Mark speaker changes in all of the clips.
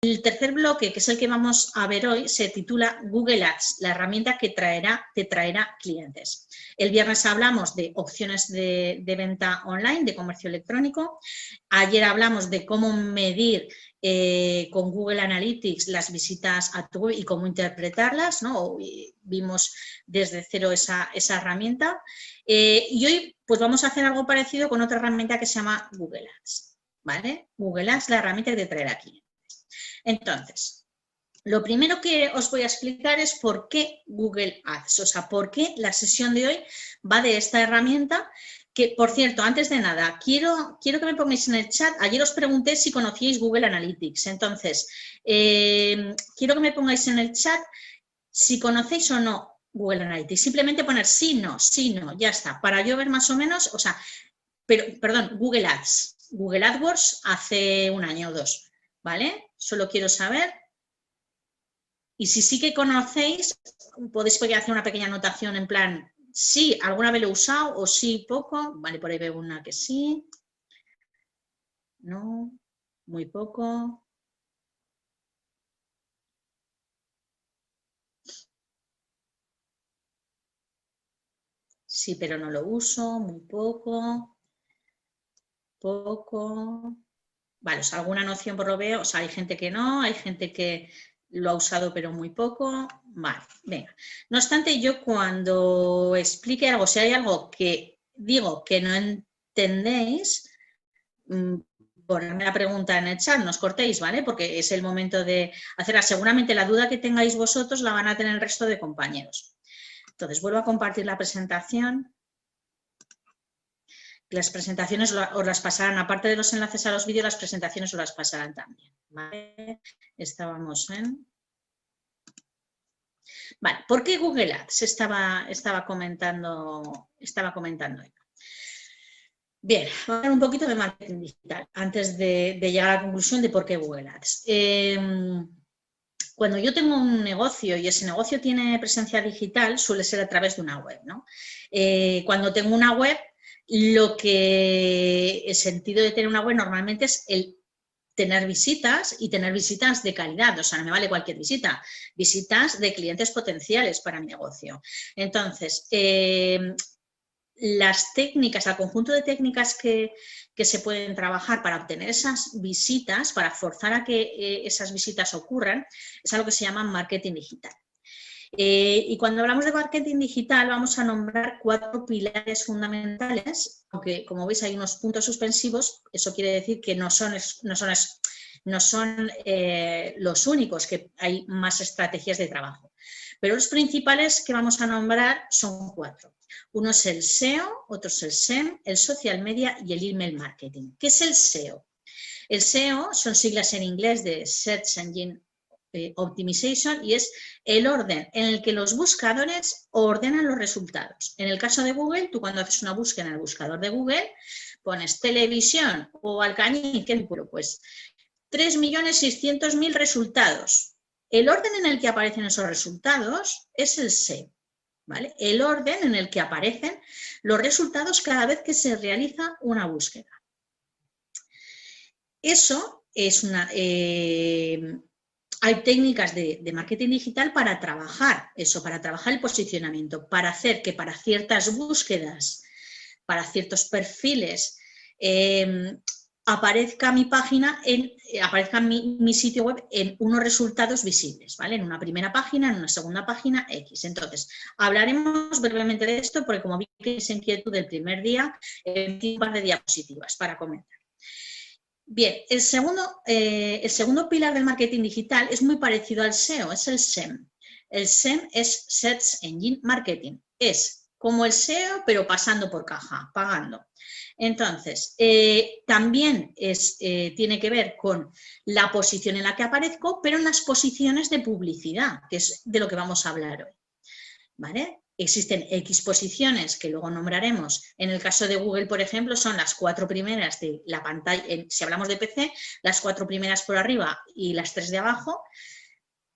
Speaker 1: El tercer bloque, que es el que vamos a ver hoy, se titula Google Ads, la herramienta que te traerá clientes. El viernes hablamos de opciones de venta online, de comercio electrónico. Ayer hablamos de cómo medir con Google Analytics las visitas a tu web y cómo interpretarlas, ¿no? Vimos desde cero esa herramienta. Y hoy pues vamos a hacer algo parecido con otra herramienta que se llama Google Ads, ¿vale? Google Ads, la herramienta que te traerá clientes. Entonces, lo primero que os voy a explicar es por qué Google Ads, o sea, por qué la sesión de hoy va de esta herramienta, que, por cierto, antes de nada, quiero que me pongáis en el chat, ayer os pregunté si conocíais Google Analytics, entonces, quiero que me pongáis en el chat si conocéis o no Google Analytics, simplemente poner sí, no, ya está, para yo ver más o menos, o sea, perdón, Google Ads, Google AdWords hace un año o dos, ¿vale? Solo quiero saber. Y si sí que conocéis, podéis hacer una pequeña anotación en plan, sí, alguna vez lo he usado o sí, poco. Vale, por ahí veo una que sí. No, muy poco. Sí, pero no lo uso, muy poco. Poco. Vale, o sea, alguna noción por lo veo. O sea, hay gente que no, hay gente que lo ha usado pero muy poco. Vale, venga. No obstante, yo cuando explique algo, si hay algo que digo que no entendéis, ponedme la pregunta en el chat, no os cortéis, ¿vale? Porque es el momento de hacerla. Seguramente la duda que tengáis vosotros la van a tener el resto de compañeros. Entonces, vuelvo a compartir la presentación. Las presentaciones os las pasarán, aparte de los enlaces a los vídeos, las presentaciones os las pasarán también, ¿vale? Estábamos en... Vale, ¿por qué Google Ads estaba comentando yo? Bien, vamos a hablar un poquito de marketing digital antes de llegar a la conclusión de por qué Google Ads. Cuando yo tengo un negocio y ese negocio tiene presencia digital, suele ser a través de una web, ¿no? Cuando tengo una web, el sentido de tener una web normalmente es el tener visitas y tener visitas de calidad, o sea, no me vale cualquier visita, visitas de clientes potenciales para mi negocio. Entonces, las técnicas, el conjunto de técnicas que se pueden trabajar para obtener esas visitas, para forzar a que esas visitas ocurran, es algo que se llama marketing digital. Y cuando hablamos de marketing digital vamos a nombrar 4 pilares fundamentales, aunque como veis hay unos puntos suspensivos, eso quiere decir que no son los únicos, que hay más estrategias de trabajo. Pero los principales que vamos a nombrar son 4. Uno es el SEO, otro es el SEM, el social media y el email marketing. ¿Qué es el SEO? El SEO son siglas en inglés de Search Engine Optimization y es el orden en el que los buscadores ordenan los resultados. En el caso de Google, tú cuando haces una búsqueda en el buscador de Google, pones televisión o Alcañiz, ¿qué pueblo? Pues 3.600.000 resultados. El orden en el que aparecen esos resultados es el SEO, ¿vale? El orden en el que aparecen los resultados cada vez que se realiza una búsqueda. Eso es hay técnicas de marketing digital para trabajar eso, para trabajar el posicionamiento, para hacer que para ciertas búsquedas, para ciertos perfiles, aparezca mi página, aparezca mi sitio web en unos resultados visibles, ¿vale? En una primera página, en una segunda página, X. Entonces, hablaremos brevemente de esto porque como vi que es inquietud del primer día, un par de diapositivas para comentar. Bien, el segundo pilar del marketing digital es muy parecido al SEO, es el SEM. El SEM es Search Engine Marketing, es como el SEO pero pasando por caja, pagando. Entonces, también tiene que ver con la posición en la que aparezco, pero en las posiciones de publicidad, que es de lo que vamos a hablar hoy, ¿vale? Existen X posiciones que luego nombraremos. En el caso de Google, por ejemplo, son las 4 primeras de la pantalla, si hablamos de PC, las 4 primeras por arriba y las 3 de abajo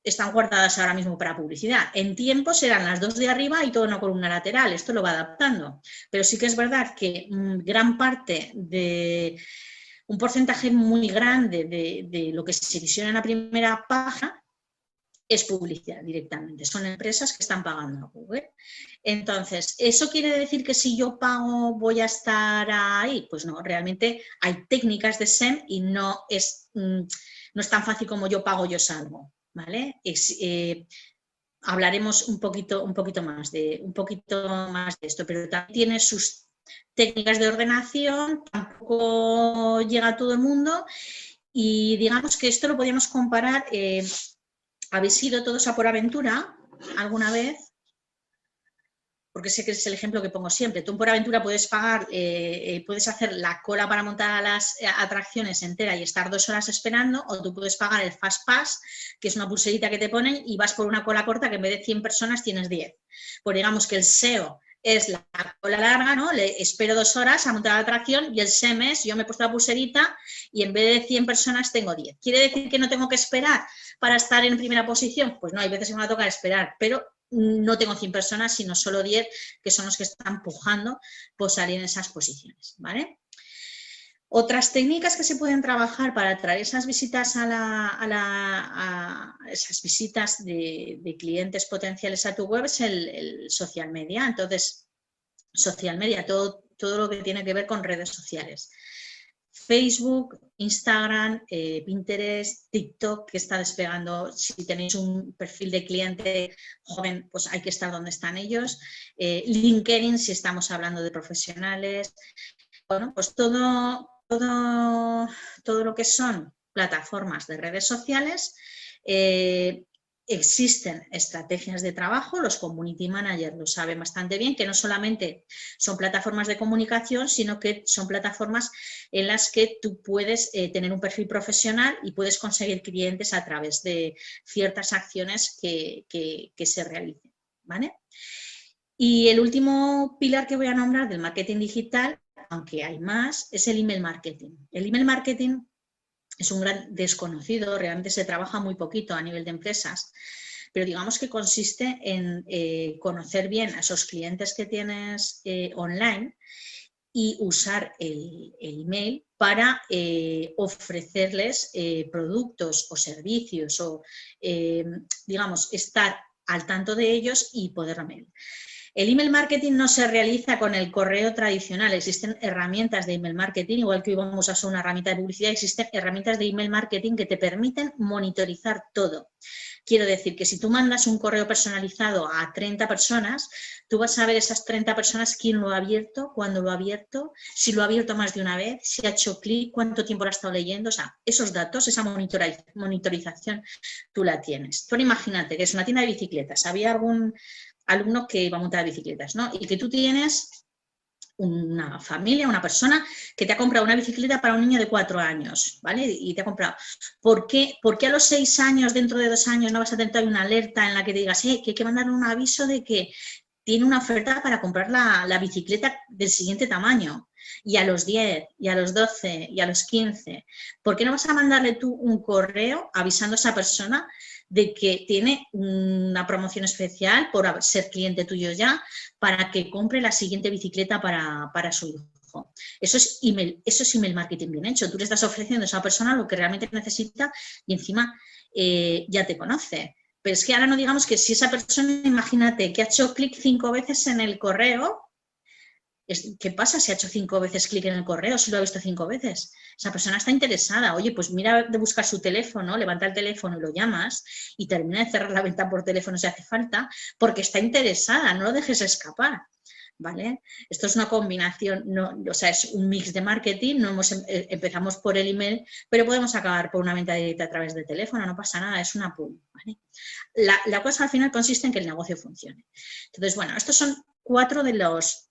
Speaker 1: están guardadas ahora mismo para publicidad. En tiempo serán las 2 de arriba y toda una columna lateral, esto lo va adaptando. Pero sí que es verdad que gran parte de un porcentaje muy grande de lo que se visiona en la primera página es publicidad directamente, son empresas que están pagando a Google. Entonces, ¿eso quiere decir que si yo pago voy a estar ahí? Pues no, realmente hay técnicas de SEM y no es tan fácil como yo pago, yo salgo, ¿vale? Hablaremos un poquito más de esto, pero también tiene sus técnicas de ordenación, tampoco llega a todo el mundo y digamos que esto lo podríamos comparar. ¿Habéis ido todos a Por Aventura alguna vez? Porque sé que es el ejemplo que pongo siempre. Tú en Por Aventura puedes pagar, puedes hacer la cola para montar a las atracciones entera y estar 2 horas esperando, o tú puedes pagar el Fast Pass, que es una pulserita que te ponen y vas por una cola corta que en vez de 100 personas tienes 10. Pues digamos que el SEO es la cola larga, ¿no? Le espero 2 horas a montar la atracción y el SEM es, yo me he puesto la pulserita y en vez de 100 personas tengo 10. ¿Quiere decir que no tengo que esperar para estar en primera posición? Pues no, hay veces que me va a tocar esperar, pero no tengo 100 personas, sino solo 10, que son los que están pujando por salir en esas posiciones, ¿vale? Otras técnicas que se pueden trabajar para atraer esas visitas esas visitas de clientes potenciales a tu web es el social media. Entonces, social media, todo lo que tiene que ver con redes sociales. Facebook, Instagram, Pinterest, TikTok, que está despegando. Si tenéis un perfil de cliente joven, pues hay que estar donde están ellos. LinkedIn, si estamos hablando de profesionales. Bueno, pues todo lo que son plataformas de redes sociales. Existen estrategias de trabajo, los community managers lo saben bastante bien, que no solamente son plataformas de comunicación, sino que son plataformas en las que tú puedes tener un perfil profesional y puedes conseguir clientes a través de ciertas acciones que se realicen, ¿vale? Y el último pilar que voy a nombrar del marketing digital, aunque hay más, es el email marketing. El email marketing es un gran desconocido, realmente se trabaja muy poquito a nivel de empresas, pero digamos que consiste en conocer bien a esos clientes que tienes online y usar el email para ofrecerles productos o servicios o, digamos, estar al tanto de ellos y poder email. El email marketing no se realiza con el correo tradicional, existen herramientas de email marketing, igual que hoy vamos a usar una herramienta de publicidad, existen herramientas de email marketing que te permiten monitorizar todo. Quiero decir que si tú mandas un correo personalizado a 30 personas, tú vas a ver esas 30 personas quién lo ha abierto, cuándo lo ha abierto, si lo ha abierto más de una vez, si ha hecho clic, cuánto tiempo lo ha estado leyendo, o sea, esos datos, esa monitorización, tú la tienes. Tú imagínate que es una tienda de bicicletas, había algún alumno que iba a montar bicicletas, ¿no? Y que tú tienes una familia, una persona que te ha comprado una bicicleta para un niño de 4 años, ¿vale? Y te ha comprado. ¿Por qué a los 6 años, dentro de 2 años, no vas a tener una alerta en la que te digas, que hay que mandar un aviso de que tiene una oferta para comprar la bicicleta del siguiente tamaño? Y a los 10, y a los 12, y a los 15. ¿Por qué no vas a mandarle tú un correo avisando a esa persona de que tiene una promoción especial por ser cliente tuyo ya, para que compre la siguiente bicicleta para su hijo? Eso es email marketing bien hecho. Tú le estás ofreciendo a esa persona lo que realmente necesita y encima ya te conoce. Pero es que ahora no digamos que si esa persona, imagínate, que ha hecho clic 5 veces en el correo, ¿qué pasa si ha hecho 5 veces clic en el correo, si lo ha visto 5 veces? Esa persona está interesada. Oye, pues mira de buscar su teléfono, levanta el teléfono y lo llamas y termina de cerrar la venta por teléfono si hace falta, porque está interesada, no lo dejes escapar, ¿vale? Esto es una combinación, o sea, es un mix de marketing, empezamos por el email, pero podemos acabar por una venta directa a través de teléfono, no pasa nada, es una pool, ¿vale? La cosa al final consiste en que el negocio funcione. Entonces, bueno, estos son 4 de los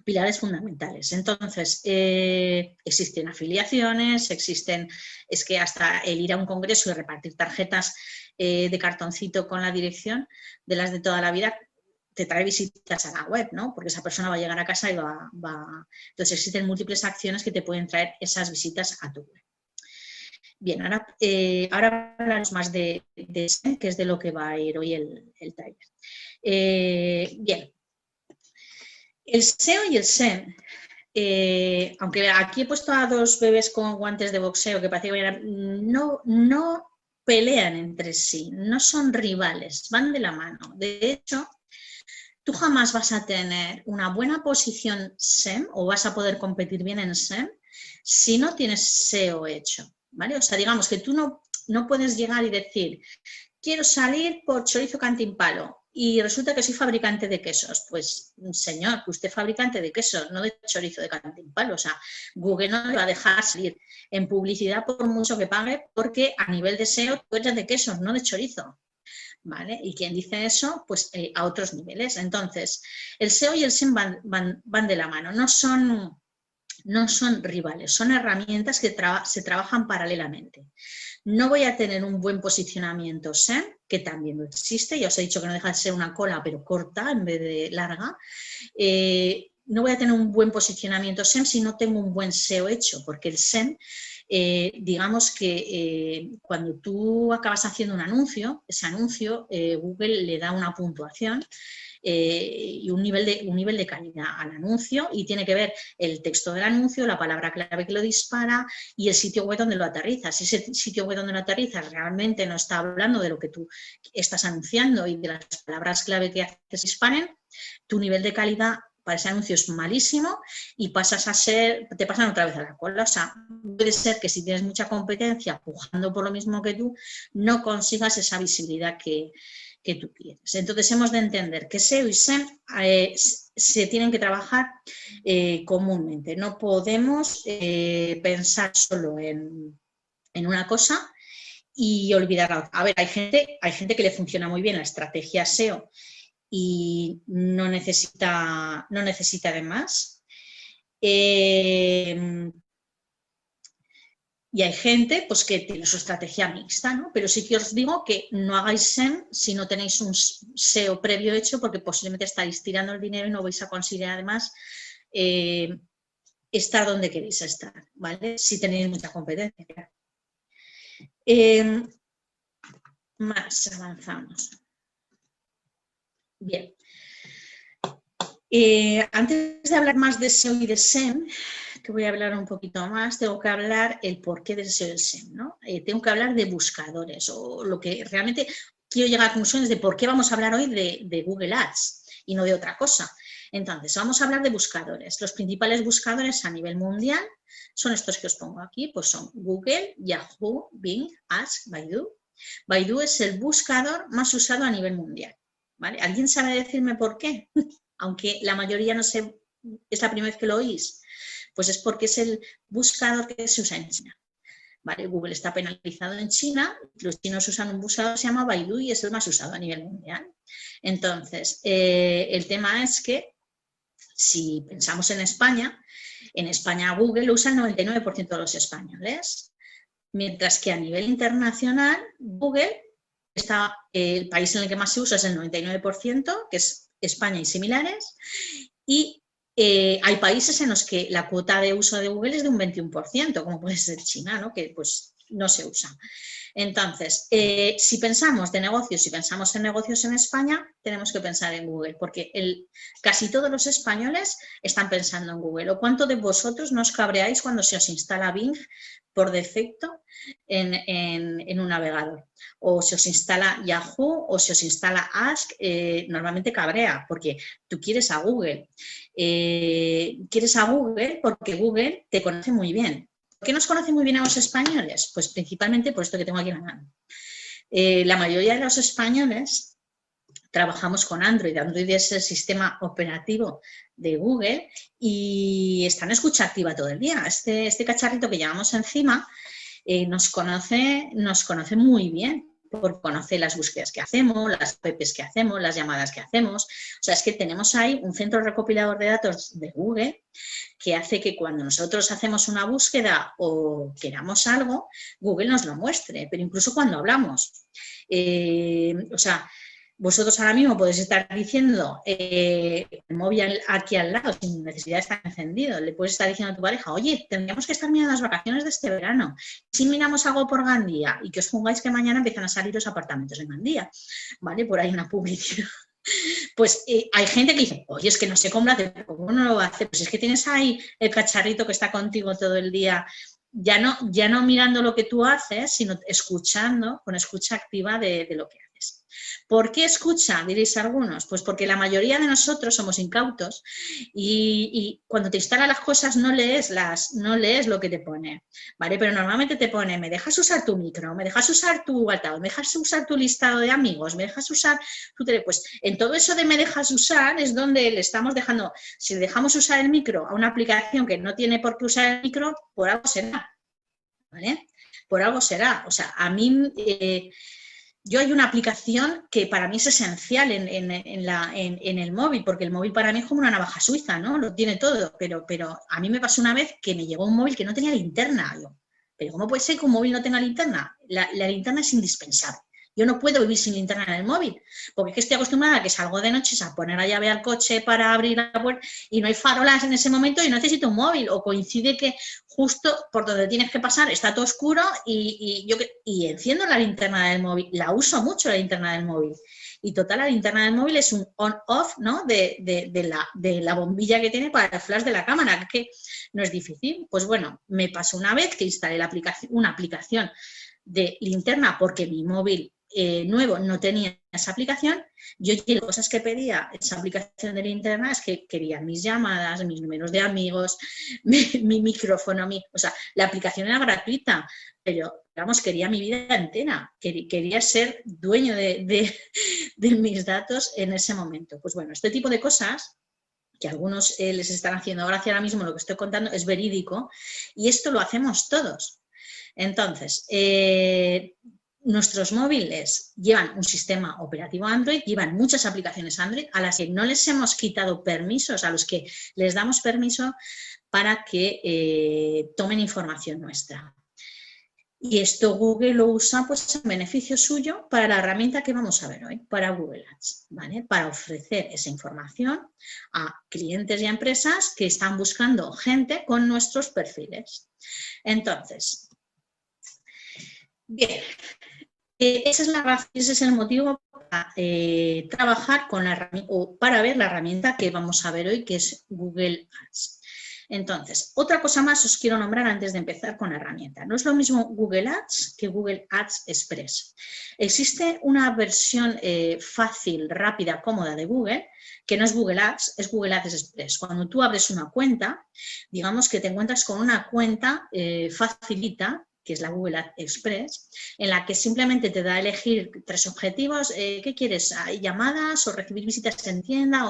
Speaker 1: pilares fundamentales. Entonces, existen afiliaciones, es que hasta el ir a un congreso y repartir tarjetas de cartoncito con la dirección de las de toda la vida te trae visitas a la web, ¿no? Porque esa persona va a llegar a casa y va. Entonces, existen múltiples acciones que te pueden traer esas visitas a tu web. Bien, ahora hablamos más de SEM, que es de lo que va a ir hoy el taller. Bien. El SEO y el SEM aunque aquí he puesto a dos bebés con guantes de boxeo que parece que no pelean entre sí, no son rivales, van de la mano. De hecho, tú jamás vas a tener una buena posición SEM o vas a poder competir bien en SEM si no tienes SEO hecho, ¿vale? O sea, digamos que tú no puedes llegar y decir, quiero salir por chorizo cantimpalo y resulta que soy fabricante de quesos. Pues, señor, usted es fabricante de quesos, no de chorizo de cantimpalo. O sea, Google no le va a dejar salir en publicidad por mucho que pague porque a nivel de SEO tú eres de quesos, no de chorizo. ¿Vale? Y quien dice eso, pues a otros niveles. Entonces, el SEO y el SEM van de la mano, no son rivales, son herramientas que se trabajan paralelamente. No voy a tener un buen posicionamiento SEM, que también no existe, ya os he dicho que no deja de ser una cola, pero corta en vez de larga. No voy a tener un buen posicionamiento SEM si no tengo un buen SEO hecho, porque el SEM, digamos que cuando tú acabas haciendo un anuncio, ese anuncio Google le da una puntuación y un nivel de calidad al anuncio y tiene que ver el texto del anuncio, la palabra clave que lo dispara y el sitio web donde lo aterrizas. Si ese sitio web donde lo aterrizas realmente no está hablando de lo que tú estás anunciando y de las palabras clave que haces disparen, tu nivel de calidad para ese anuncio es malísimo y te pasan otra vez a la cola. O sea, puede ser que si tienes mucha competencia pujando por lo mismo que tú, no consigas esa visibilidad que tú quieres. Entonces hemos de entender que SEO y SEM se tienen que trabajar comúnmente. No podemos pensar solo en una cosa y olvidar la otra. A ver, hay gente que le funciona muy bien la estrategia SEO y no necesita de más. Y hay gente pues, que tiene su estrategia mixta, ¿no? Pero sí que os digo que no hagáis SEM si no tenéis un SEO previo hecho, porque posiblemente estáis tirando el dinero y no vais a conseguir además estar donde queréis estar, ¿vale? Si tenéis mucha competencia. Más avanzamos. Bien. Antes de hablar más de SEO y de SEM, que voy a hablar un poquito más, tengo que hablar el porqué del SEO y el SEM, ¿no? Tengo que hablar de buscadores o lo que realmente quiero llegar a conclusiones de por qué vamos a hablar hoy de Google Ads y no de otra cosa. Entonces, vamos a hablar de buscadores. Los principales buscadores a nivel mundial son estos que os pongo aquí, pues son Google, Yahoo, Bing, Ask, Baidu. Baidu es el buscador más usado a nivel mundial, ¿vale? ¿Alguien sabe decirme por qué? Aunque la mayoría no sé, es la primera vez que lo oís, pues es porque es el buscador que se usa en China. ¿Vale? Google está penalizado en China, los chinos usan un buscador que se llama Baidu y es el más usado a nivel mundial. Entonces, el tema es que si pensamos en España Google lo usa el 99% de los españoles, mientras que a nivel internacional Google está, el país en el que más se usa es el 99%, que es España y similares, y hay países en los que la cuota de uso de Google es de un 21%, como puede ser China, ¿no? Que pues no se usa. Entonces, si pensamos en negocios en España, tenemos que pensar en Google, porque casi todos los españoles están pensando en Google. ¿O cuánto de vosotros no os cabreáis cuando se os instala Bing por defecto en un navegador? O se os instala Yahoo o se os instala Ask, normalmente cabrea, porque tú quieres a Google. Quieres a Google porque Google te conoce muy bien. ¿Por qué nos conoce muy bien a los españoles? Pues principalmente por esto que tengo aquí en la mano. La mayoría de los españoles trabajamos con Android. Android es el sistema operativo de Google y está en escucha activa todo el día. Este cacharrito que llevamos encima nos conoce muy bien, porque conoce las búsquedas que hacemos, las apps que hacemos, las llamadas que hacemos. O sea, es que tenemos ahí un centro recopilador de datos de Google que hace que cuando nosotros hacemos una búsqueda o queramos algo, Google nos lo muestre, pero incluso cuando hablamos. O sea, vosotros ahora mismo podéis estar diciendo el móvil aquí al lado sin necesidad de estar encendido. Le puedes estar diciendo a tu pareja, oye, tendríamos que estar mirando las vacaciones de este verano. Si miramos algo por Gandía y que os pongáis que mañana empiezan a salir los apartamentos en Gandía, ¿vale? Por ahí una publicidad. Pues hay gente que dice, oye, es que no sé cómo lo hace, pero ¿cómo no lo va a hacer? Pues es que tienes ahí el cacharrito que está contigo todo el día, ya no mirando lo que tú haces, sino escuchando, con escucha activa de lo que haces. ¿Por qué escucha? Diréis algunos. Pues porque la mayoría de nosotros somos incautos y cuando te instalan las cosas no lees lo que te pone, ¿vale? Pero normalmente te pone, me dejas usar tu micro, me dejas usar tu altavoz, me dejas usar tu listado de amigos, me dejas usar tu tele. Pues en todo eso de me dejas usar es donde le estamos dejando, si le dejamos usar el micro a una aplicación que no tiene por qué usar el micro, por algo será, ¿vale? Por algo será. O sea, a mí... yo hay una aplicación que para mí es esencial en el móvil, porque el móvil para mí es como una navaja suiza, ¿no? Lo tiene todo, pero a mí me pasó una vez que me llegó un móvil que no tenía linterna. Yo, ¿pero cómo puede ser que un móvil no tenga linterna? La linterna es indispensable. Yo no puedo vivir sin linterna en el móvil, porque es que estoy acostumbrada a que salgo de noche a poner la llave al coche para abrir la puerta y no hay farolas en ese momento y necesito un móvil, o coincide que justo por donde tienes que pasar está todo oscuro y enciendo la linterna del móvil, la uso mucho la linterna del móvil. Y total, la linterna del móvil es un on-off, ¿no? de la bombilla que tiene para el flash de la cámara, que no es difícil. Pues bueno, me pasó una vez que instalé una aplicación de linterna porque mi móvil nuevo no tenía esa aplicación. Yo, las cosas que pedía esa aplicación de linterna es que quería mis llamadas, mis números de amigos, mi micrófono, o sea, la aplicación era gratuita, pero vamos, quería mi vida entera, quería ser dueño de mis datos en ese momento. Pues bueno, este tipo de cosas que a algunos les están haciendo gracia ahora mismo, lo que estoy contando es verídico, y esto lo hacemos todos. Entonces, nuestros móviles llevan un sistema operativo Android, llevan muchas aplicaciones Android a las que no les hemos quitado permisos, a los que les damos permiso para que tomen información nuestra. Y esto Google lo usa pues en beneficio suyo para la herramienta que vamos a ver hoy, para Google Ads, ¿vale? Para ofrecer esa información a clientes y a empresas que están buscando gente con nuestros perfiles. Entonces, bien, ese es el motivo para trabajar con la herramienta, o para ver la herramienta que vamos a ver hoy, que es Google Ads. Entonces, otra cosa más os quiero nombrar antes de empezar con la herramienta. No es lo mismo Google Ads que Google Ads Express. Existe una versión fácil, rápida, cómoda de Google, que no es Google Ads, es Google Ads Express. Cuando tú abres una cuenta, digamos que te encuentras con una cuenta facilita, que es la Google Ads Express, en la que simplemente te da a elegir 3 objetivos. ¿Qué quieres? ¿Llamadas o recibir visitas en tienda?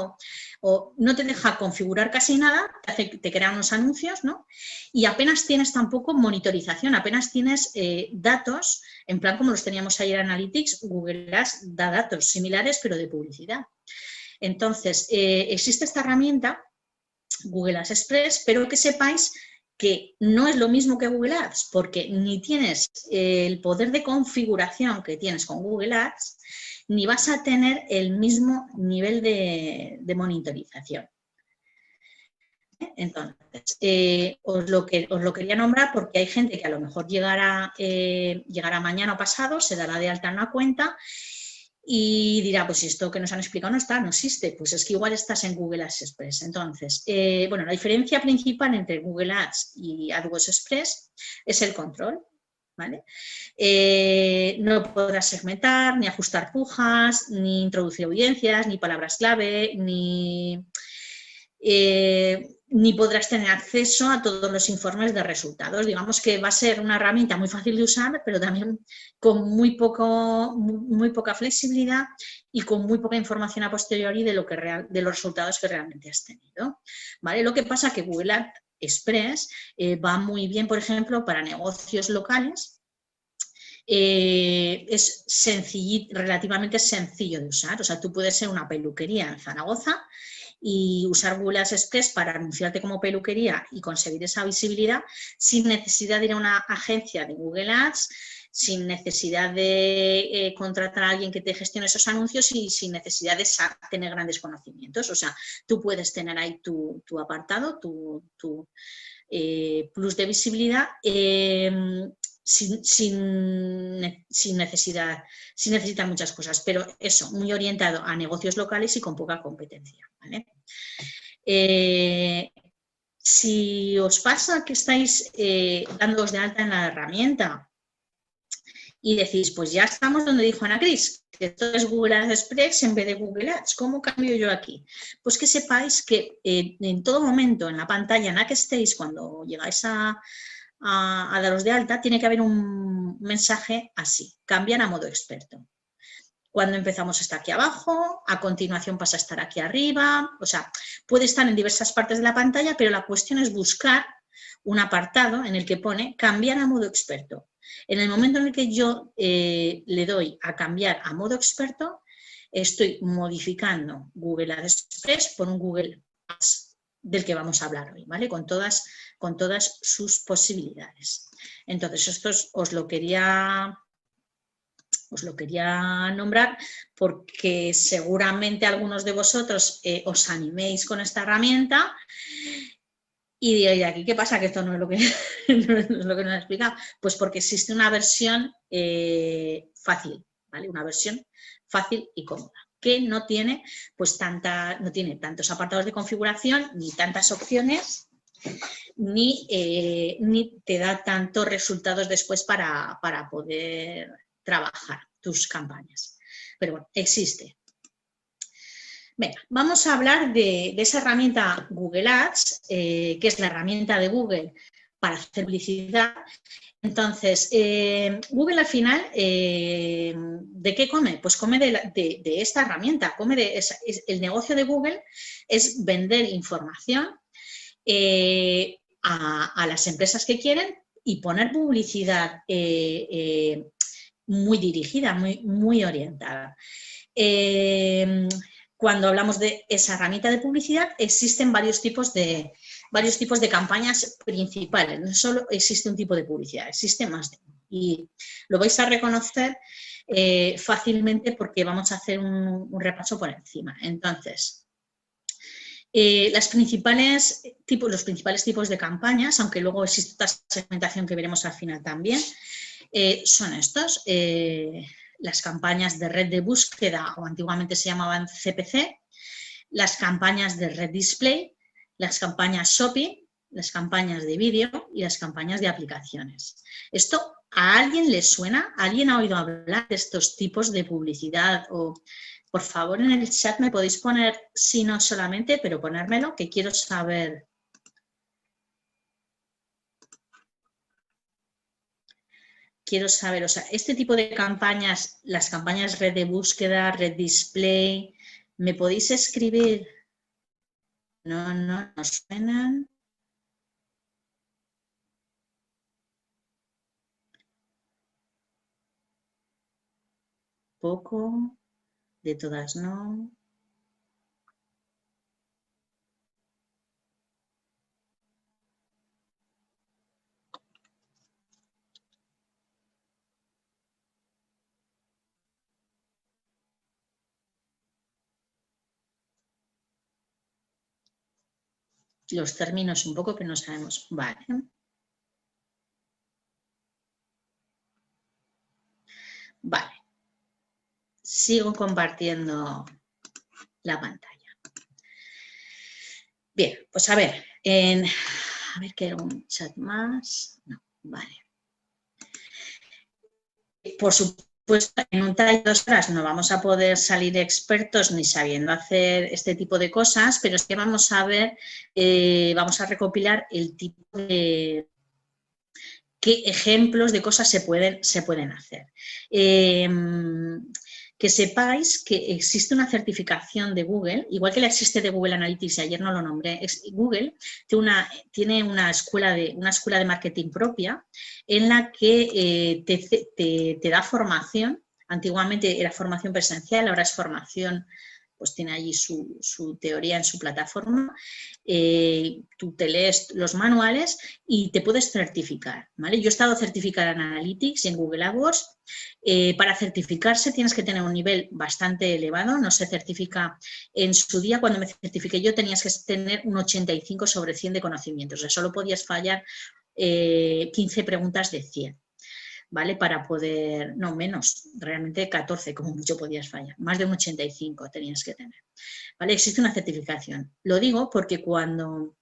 Speaker 1: O no te deja configurar casi nada, te crea unos anuncios, ¿no? Y apenas tienes tampoco monitorización, apenas tienes datos, en plan como los teníamos ayer en Analytics. Google Ads da datos similares, pero de publicidad. Entonces, existe esta herramienta, Google Ads Express, pero que sepáis que no es lo mismo que Google Ads, porque ni tienes el poder de configuración que tienes con Google Ads, ni vas a tener el mismo nivel de monitorización. Entonces, os lo quería nombrar porque hay gente que a lo mejor llegará mañana o pasado, se dará de alta en una cuenta y dirá, pues esto que nos han explicado no existe. Pues es que igual estás en Google Ads Express. Entonces, bueno, la diferencia principal entre Google Ads y AdWords Express es el control, ¿vale? No podrás segmentar, ni ajustar pujas, ni introducir audiencias, ni palabras clave, ni podrás tener acceso a todos los informes de resultados. Digamos que va a ser una herramienta muy fácil de usar, pero también con muy poca flexibilidad y con muy poca información a posteriori de los resultados que realmente has tenido, ¿vale? Lo que pasa es que Google Ads Express va muy bien, por ejemplo, para negocios locales. Es relativamente sencillo de usar. O sea, tú puedes ser una peluquería en Zaragoza y usar Google Ads Express para anunciarte como peluquería y conseguir esa visibilidad sin necesidad de ir a una agencia de Google Ads, sin necesidad de contratar a alguien que te gestione esos anuncios y sin necesidad de tener grandes conocimientos. O sea, tú puedes tener ahí tu apartado, tu plus de visibilidad, sin necesitar muchas cosas, pero eso, muy orientado a negocios locales y con poca competencia, ¿vale? Si os pasa que estáis dándoos de alta en la herramienta y decís, pues ya estamos donde dijo Ana Cris, que esto es Google Ads Express en vez de Google Ads, ¿cómo cambio yo aquí? Pues que sepáis que en todo momento en la pantalla en la que estéis, cuando llegáis a daros de alta, tiene que haber un mensaje así, cambiar a modo experto. Cuando empezamos está aquí abajo, a continuación pasa a estar aquí arriba, o sea, puede estar en diversas partes de la pantalla, pero la cuestión es buscar un apartado en el que pone cambiar a modo experto. En el momento en el que yo le doy a cambiar a modo experto, estoy modificando Google Ads Express por un Google Ads del que vamos a hablar hoy, ¿vale? Con todas sus posibilidades. Entonces, esto os lo quería nombrar porque seguramente algunos de vosotros os animéis con esta herramienta y diréis, aquí, ¿qué pasa? Que esto no es lo que, no es lo que nos ha explicado. Pues porque existe una versión fácil, ¿vale? Una versión fácil y cómoda, que no tiene, pues, no tiene tantos apartados de configuración, ni tantas opciones, ni te da tantos resultados después para poder trabajar tus campañas. Pero bueno, existe. Venga, vamos a hablar de esa herramienta Google Ads, que es la herramienta de Google para hacer publicidad. Entonces, Google al final, ¿de qué come? Pues come de esta herramienta, el negocio de Google es vender información a las empresas que quieren y poner publicidad muy dirigida, muy orientada. Cuando hablamos de esa herramienta de publicidad, existen varios tipos de campañas principales. No solo existe un tipo de publicidad, existe más de uno. Y lo vais a reconocer fácilmente porque vamos a hacer un repaso por encima. Entonces, los principales tipos de campañas, aunque luego existe otra segmentación que veremos al final también, son estos. Las campañas de red de búsqueda, o antiguamente se llamaban CPC, las campañas de red display, las campañas shopping, las campañas de vídeo y las campañas de aplicaciones. ¿Esto a alguien le suena? ¿Alguien ha oído hablar de estos tipos de publicidad? O, por favor, en el chat me podéis poner, si no solamente, pero ponérmelo, que quiero saber. Quiero saber, o sea, este tipo de campañas, las campañas red de búsqueda, red display, ¿me podéis escribir? No suenan. Poco, de todas no. Los términos un poco que no sabemos. Vale. Vale. Sigo compartiendo la pantalla. Bien, pues a ver que era un chat más. No, vale. Por supuesto, en un taller de 2 horas no vamos a poder salir expertos ni sabiendo hacer este tipo de cosas, pero es que vamos a ver, vamos a recopilar el tipo de qué ejemplos de cosas se pueden hacer. Que sepáis que existe una certificación de Google, igual que la existe de Google Analytics, y ayer no lo nombré, Google tiene una escuela de marketing propia en la que te da formación. Antiguamente era formación presencial, ahora es formación, pues tiene allí su teoría en su plataforma, tú te lees los manuales y te puedes certificar, ¿vale? Yo he estado certificada en Analytics y en Google AdWords. Para certificarse tienes que tener un nivel bastante elevado, no se certifica en su día. Cuando me certifiqué yo tenías que tener un 85 sobre 100 de conocimientos, o sea, solo podías fallar 15 preguntas de 100. ¿vale? Para poder, no menos, realmente 14 como mucho podías fallar, más de un 85 tenías que tener, ¿vale? Existe una certificación. Lo digo porque cuando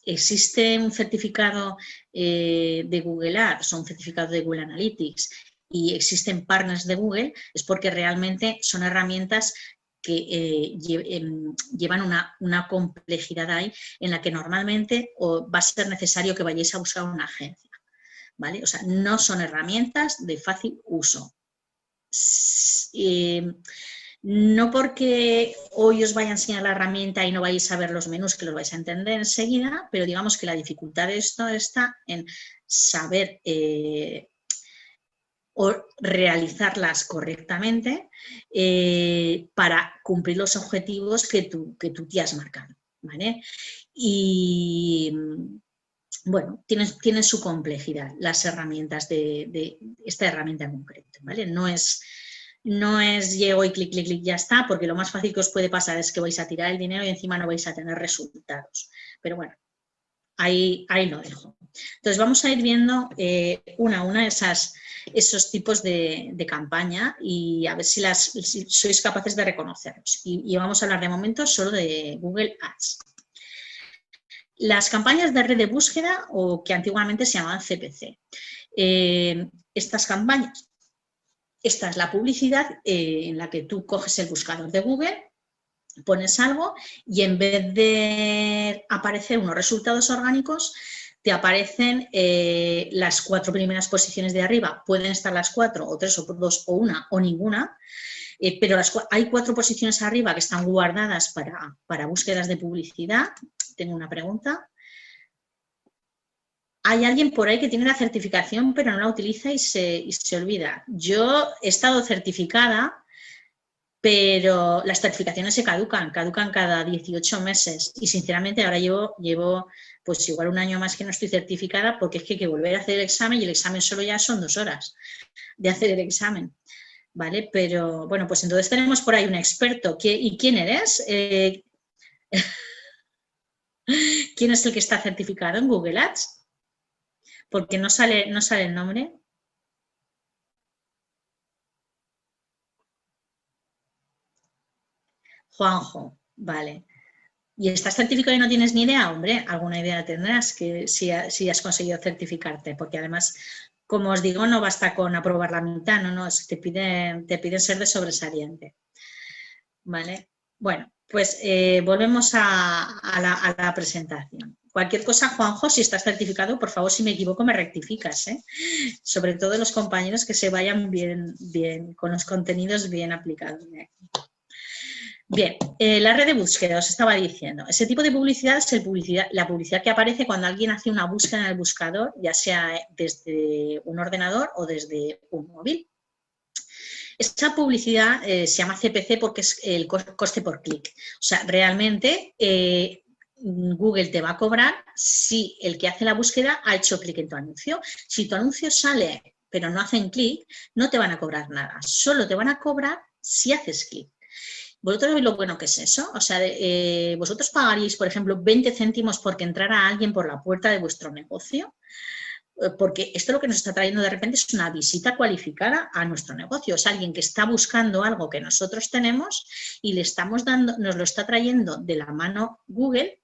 Speaker 1: existe un certificado de Google Ads o un certificado de Google Analytics y existen partners de Google, es porque realmente son herramientas que llevan una complejidad ahí en la que normalmente va a ser necesario que vayáis a buscar una agencia, ¿vale? O sea, no son herramientas de fácil uso. No porque hoy os vaya a enseñar la herramienta y no vais a ver los menús, que los vais a entender enseguida, pero digamos que la dificultad de esto está en saber o realizarlas correctamente para cumplir los objetivos que tú te has marcado, ¿vale? Y bueno, tienen su complejidad las herramientas de esta herramienta en concreto, ¿vale? No es llego y clic, clic, clic, ya está, porque lo más fácil que os puede pasar es que vais a tirar el dinero y encima no vais a tener resultados. Pero bueno, ahí lo dejo. Entonces vamos a ir viendo una a una esos tipos de campaña y a ver si sois capaces de reconocerlos. Y vamos a hablar de momento solo de Google Ads. Las campañas de red de búsqueda, o que antiguamente se llamaban CPC. Estas campañas, esta es la publicidad en la que tú coges el buscador de Google, pones algo y en vez de aparecer unos resultados orgánicos, te aparecen las 4 primeras posiciones de arriba. Pueden estar las 4 o 3 o 2 o 1 o ninguna, pero hay 4 posiciones arriba que están guardadas para búsquedas de publicidad. Tengo una pregunta. Hay alguien por ahí que tiene la certificación pero no la utiliza y se olvida. Yo he estado certificada, pero las certificaciones se caducan cada 18 meses y sinceramente ahora llevo pues igual un año más que no estoy certificada porque es que hay que volver a hacer el examen y el examen solo ya son 2 horas de hacer el examen, ¿vale? Pero bueno, pues entonces tenemos por ahí un experto. ¿Y quién eres? ¿Quién es el que está certificado en Google Ads? Porque no sale el nombre. Juanjo, vale. ¿Y estás certificado y no tienes ni idea? Hombre, alguna idea tendrás que si has conseguido certificarte, porque además, como os digo, no basta con aprobar la mitad, no, te piden ser de sobresaliente. ¿Vale? Bueno, pues volvemos a la presentación. Cualquier cosa, Juanjo, si estás certificado, por favor, si me equivoco, me rectificas, ¿eh? Sobre todo los compañeros que se vayan bien con los contenidos bien aplicados. Bien, la red de búsqueda, os estaba diciendo, ese tipo de publicidad es la publicidad que aparece cuando alguien hace una búsqueda en el buscador, ya sea desde un ordenador o desde un móvil. Esta publicidad se llama CPC porque es el coste por clic. O sea, realmente Google te va a cobrar si el que hace la búsqueda ha hecho clic en tu anuncio. Si tu anuncio sale pero no hacen clic, no te van a cobrar nada. Solo te van a cobrar si haces clic. ¿Vosotros sabéis lo bueno que es eso? O sea, ¿vosotros pagaríais, por ejemplo, 20 céntimos porque entrara alguien por la puerta de vuestro negocio? Porque esto lo que nos está trayendo de repente es una visita cualificada a nuestro negocio. Es alguien que está buscando algo que nosotros tenemos y le estamos dando, nos lo está trayendo de la mano Google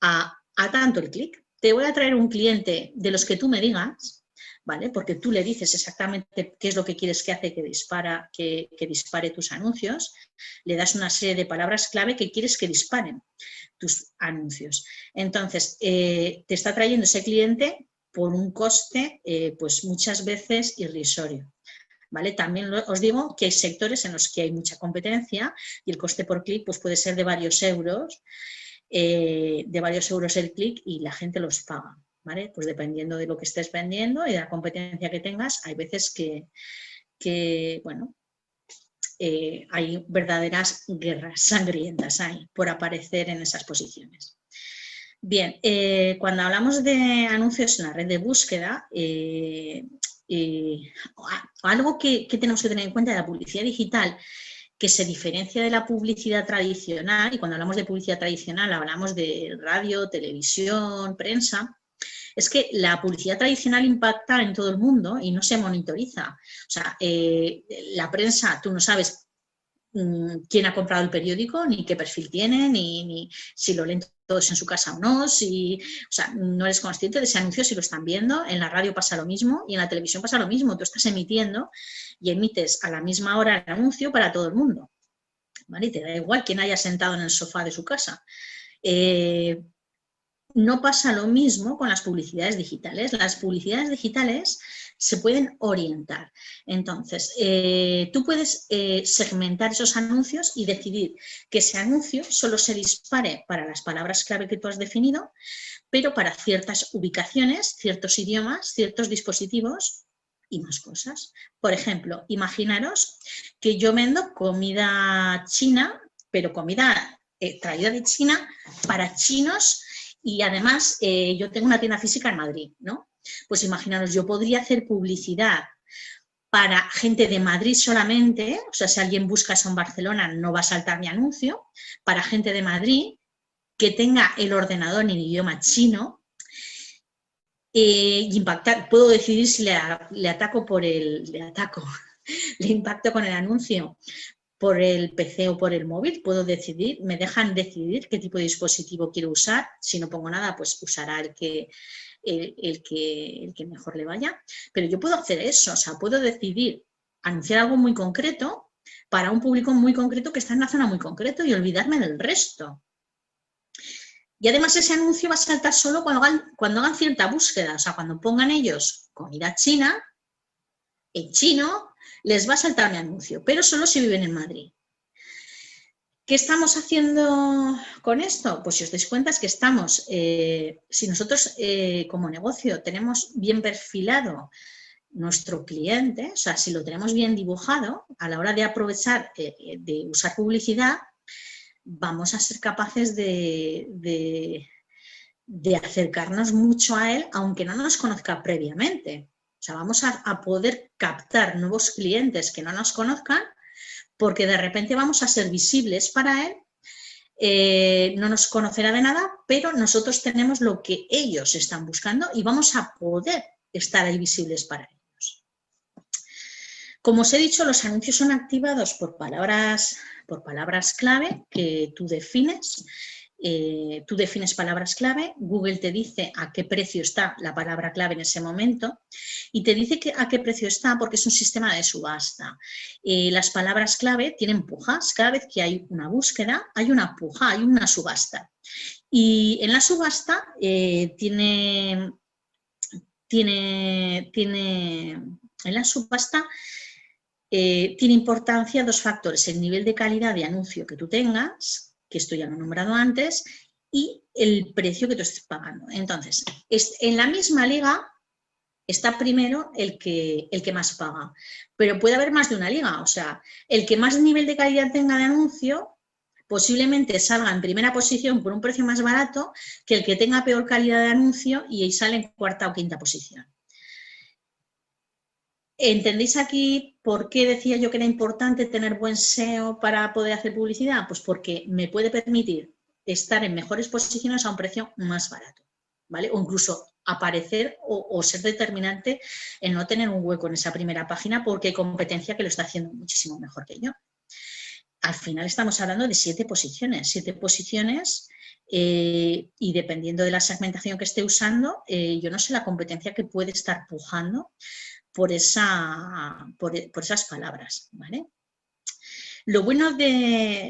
Speaker 1: a tanto el clic. Te voy a traer un cliente de los que tú me digas, ¿vale? Porque tú le dices exactamente qué es lo que quieres que hace que dispare tus anuncios, le das una serie de palabras clave que quieres que disparen tus anuncios. Entonces, te está trayendo ese cliente por un coste, pues muchas veces irrisorio. ¿Vale? También os digo que hay sectores en los que hay mucha competencia y el coste por clic pues puede ser de varios euros el clic y la gente los paga. ¿Vale? Pues dependiendo de lo que estés vendiendo y de la competencia que tengas, hay veces que bueno, hay verdaderas guerras sangrientas ahí por aparecer en esas posiciones. Bien, cuando hablamos de anuncios en la red de búsqueda, algo que tenemos que tener en cuenta de la publicidad digital, que se diferencia de la publicidad tradicional, y cuando hablamos de publicidad tradicional hablamos de radio, televisión, prensa, Es que la publicidad tradicional impacta en todo el mundo y no se monitoriza. O sea, la prensa, tú no sabes quién ha comprado el periódico, ni qué perfil tiene, ni si lo leen todos en su casa o no, o sea, no eres consciente de ese anuncio si lo están viendo. En la radio pasa lo mismo y en la televisión pasa lo mismo. Tú estás emitiendo y emites a la misma hora el anuncio para todo el mundo, ¿vale? Y te da igual quién haya sentado en el sofá de su casa. No pasa lo mismo con las publicidades digitales. Las publicidades digitales se pueden orientar. Entonces, tú puedes segmentar esos anuncios y decidir que ese anuncio solo se dispare para las palabras clave que tú has definido, pero para ciertas ubicaciones, ciertos idiomas, ciertos dispositivos y más cosas. Por ejemplo, imaginaros que yo vendo comida china, pero comida traída de China para chinos. Y además yo tengo una tienda física en Madrid, ¿no? Pues imaginaros, yo podría hacer publicidad para gente de Madrid solamente, o sea, si alguien busca eso en Barcelona no va a saltar mi anuncio, para gente de Madrid que tenga el ordenador en idioma chino y impactar, puedo decidir si le ataco le impacto con el anuncio por el PC o por el móvil, puedo decidir, me dejan decidir qué tipo de dispositivo quiero usar. Si no pongo nada, pues usará el que mejor le vaya. Pero yo puedo hacer eso, o sea, puedo decidir anunciar algo muy concreto para un público muy concreto que está en una zona muy concreta y olvidarme del resto. Y además ese anuncio va a saltar solo cuando hagan cierta búsqueda, o sea, cuando pongan ellos comida china, en chino, les va a saltar mi anuncio, pero solo si viven en Madrid. ¿Qué estamos haciendo con esto? Pues si os dais cuenta es que estamos, si nosotros como negocio tenemos bien perfilado nuestro cliente, o sea, si lo tenemos bien dibujado, a la hora de aprovechar, de usar publicidad, vamos a ser capaces de acercarnos mucho a él, aunque no nos conozca previamente. O sea, vamos a poder captar nuevos clientes que no nos conozcan porque de repente vamos a ser visibles para él, no nos conocerá de nada, pero nosotros tenemos lo que ellos están buscando y vamos a poder estar ahí visibles para ellos. Como os he dicho, los anuncios son activados por palabras clave que tú defines. Tú defines palabras clave, Google te dice a qué precio está la palabra clave en ese momento y te dice a qué precio está porque es un sistema de subasta. Las palabras clave tienen pujas, cada vez que hay una búsqueda hay una puja, hay una subasta. Y en la subasta tiene importancia dos factores, el nivel de calidad de anuncio que tú tengas, que esto ya lo he nombrado antes, y el precio que tú estés pagando. Entonces, en la misma liga está primero el que más paga, pero puede haber más de una liga, o sea, el que más nivel de calidad tenga de anuncio posiblemente salga en primera posición por un precio más barato que el que tenga peor calidad de anuncio y ahí sale en cuarta o quinta posición. ¿Entendéis aquí por qué decía yo que era importante tener buen SEO para poder hacer publicidad? Pues porque me puede permitir estar en mejores posiciones a un precio más barato, ¿vale? O incluso aparecer o ser determinante en no tener un hueco en esa primera página porque hay competencia que lo está haciendo muchísimo mejor que yo. Al final estamos hablando de 7 posiciones y dependiendo de la segmentación que esté usando, yo no sé la competencia que puede estar pujando por esas palabras, ¿vale?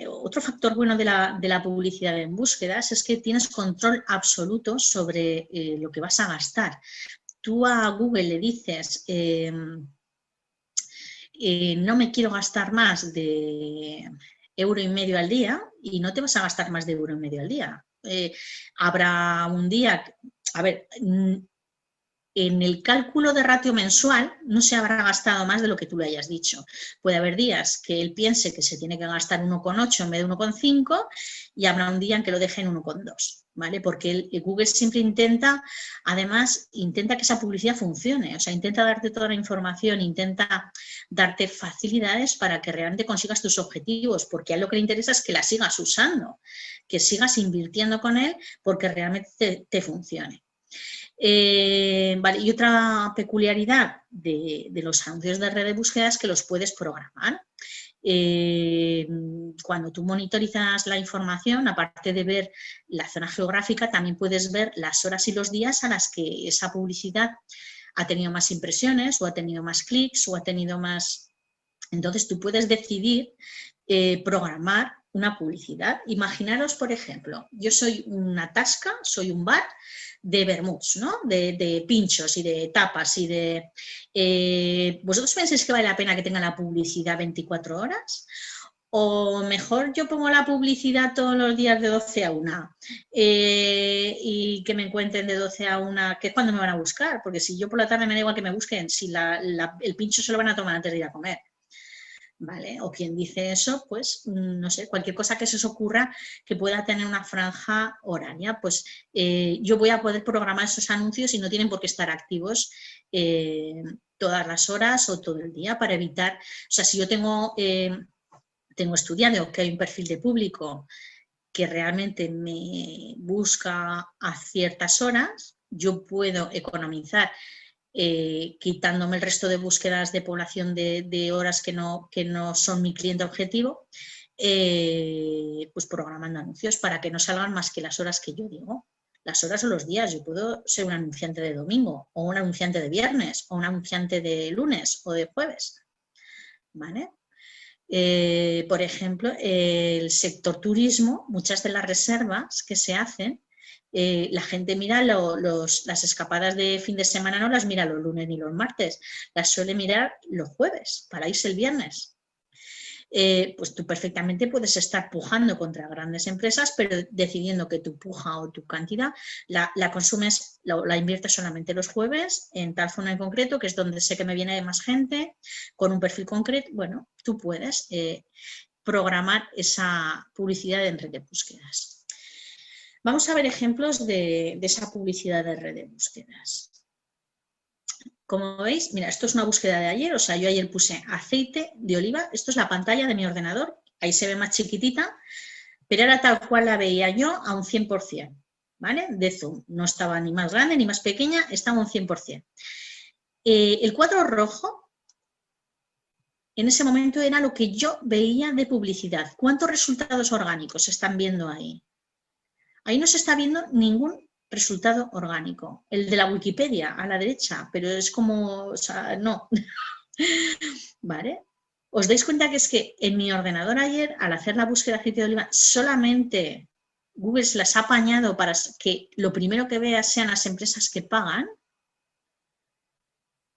Speaker 1: Otro factor bueno de la publicidad en búsquedas es que tienes control absoluto sobre lo que vas a gastar. Tú a Google le dices, no me quiero gastar más de €1,50 al día y no te vas a gastar más de €1,50 al día. Habrá un día, a ver, en el cálculo de ratio mensual no se habrá gastado más de lo que tú le hayas dicho. Puede haber días que él piense que se tiene que gastar 1,8 en vez de 1,5 y habrá un día en que lo deje en 1,2, ¿vale? Porque Google siempre intenta que esa publicidad funcione, o sea, intenta darte toda la información, intenta darte facilidades para que realmente consigas tus objetivos, porque a él lo que le interesa es que la sigas usando, que sigas invirtiendo con él porque realmente te funcione. Vale, y otra peculiaridad de los anuncios de red de búsqueda es que los puedes programar. Cuando tú monitorizas la información, aparte de ver la zona geográfica, también puedes ver las horas y los días a las que esa publicidad ha tenido más impresiones o ha tenido más clics o ha tenido más... Entonces tú puedes decidir programar una publicidad. Imaginaros, por ejemplo, yo soy una tasca, soy un bar de vermuts, ¿no? De pinchos y de tapas y de... ¿Vosotros pensáis que vale la pena que tenga la publicidad 24 horas? O mejor yo pongo la publicidad todos los días de 12 a 1 y que me encuentren de 12 a 1, que es cuando me van a buscar, porque si yo por la tarde me da igual que me busquen, si el pincho se lo van a tomar antes de ir a comer. ¿Vale? O quien dice eso, pues no sé, cualquier cosa que se os ocurra que pueda tener una franja horaria, pues yo voy a poder programar esos anuncios y no tienen por qué estar activos todas las horas o todo el día para evitar, o sea, si yo tengo estudiado que hay un perfil de público que realmente me busca a ciertas horas, yo puedo economizar quitándome el resto de búsquedas de población de horas que no son mi cliente objetivo, pues programando anuncios para que no salgan más que las horas que yo digo. Las horas o los días. Yo puedo ser un anunciante de domingo, o un anunciante de viernes, o un anunciante de lunes o de jueves. ¿Vale? Por ejemplo, el sector turismo, muchas de las reservas que se hacen, la gente mira las escapadas de fin de semana, no las mira los lunes ni los martes, las suele mirar los jueves para irse el viernes. Pues tú perfectamente puedes estar pujando contra grandes empresas, pero decidiendo que tu puja o tu cantidad la consumes, la inviertes solamente los jueves en tal zona en concreto, que es donde sé que me viene más gente, con un perfil concreto. Bueno, tú puedes programar esa publicidad en red de búsquedas. Vamos a ver ejemplos de esa publicidad de red de búsquedas. Como veis, mira, esto es una búsqueda de ayer, o sea, yo ayer puse aceite de oliva, esto es la pantalla de mi ordenador, ahí se ve más chiquitita, pero era tal cual la veía yo a un 100%, ¿vale? De zoom, no estaba ni más grande ni más pequeña, estaba a un 100%. El cuadro rojo, en ese momento era lo que yo veía de publicidad. ¿Cuántos resultados orgánicos se están viendo ahí? Ahí no se está viendo ningún resultado orgánico. El de la Wikipedia, a la derecha, pero es como, o sea, no. ¿Vale? ¿Os dais cuenta que es que en mi ordenador ayer, al hacer la búsqueda de aceite de oliva, solamente Google se las ha apañado para que lo primero que vea sean las empresas que pagan?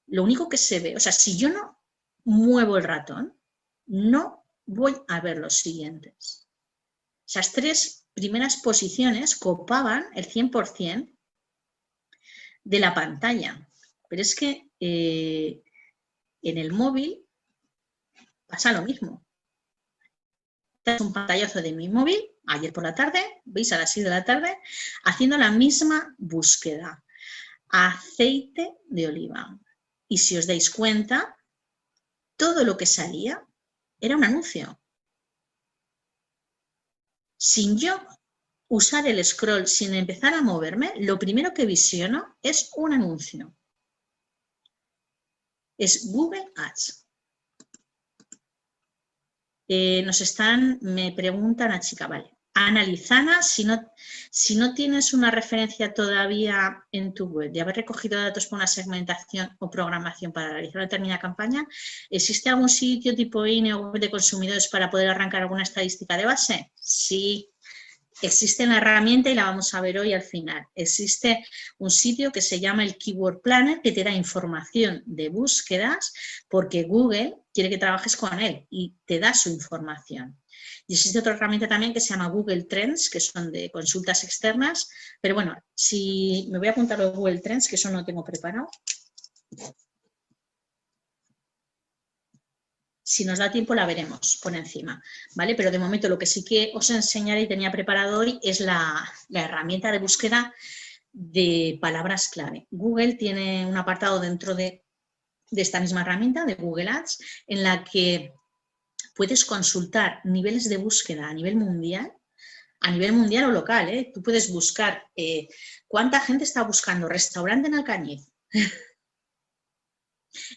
Speaker 1: Lo único que se ve, o sea, si yo no muevo el ratón, no voy a ver los siguientes. Esas tres primeras posiciones copaban el 100% de la pantalla. Pero es que en el móvil pasa lo mismo. Este es un pantallazo de mi móvil, ayer por la tarde, veis a las 6 de la tarde, haciendo la misma búsqueda. Aceite de oliva. Y si os dais cuenta, todo lo que salía era un anuncio. Sin yo usar el scroll, sin empezar a moverme, lo primero que visiono es un anuncio. Es Google Ads. Me preguntan a chica, vale, analizana, si no tienes una referencia todavía en tu web de haber recogido datos para una segmentación o programación para realizar una determinada campaña, ¿existe algún sitio tipo INE o web de consumidores para poder arrancar alguna estadística de base? Sí. Existe la herramienta y la vamos a ver hoy al final. Existe un sitio que se llama el Keyword Planner que te da información de búsquedas porque Google quiere que trabajes con él y te da su información. Y existe otra herramienta también que se llama Google Trends, que son de consultas externas. Pero bueno, si me voy a apuntar los Google Trends, que eso no tengo preparado. Si nos da tiempo la veremos por encima, ¿vale? Pero de momento lo que sí que os enseñaré y tenía preparado hoy es la herramienta de búsqueda de palabras clave. Google tiene un apartado dentro de esta misma herramienta, de Google Ads, en la que puedes consultar niveles de búsqueda a nivel mundial a nivel mundial o local, ¿eh? Tú puedes buscar cuánta gente está buscando restaurante en Alcañiz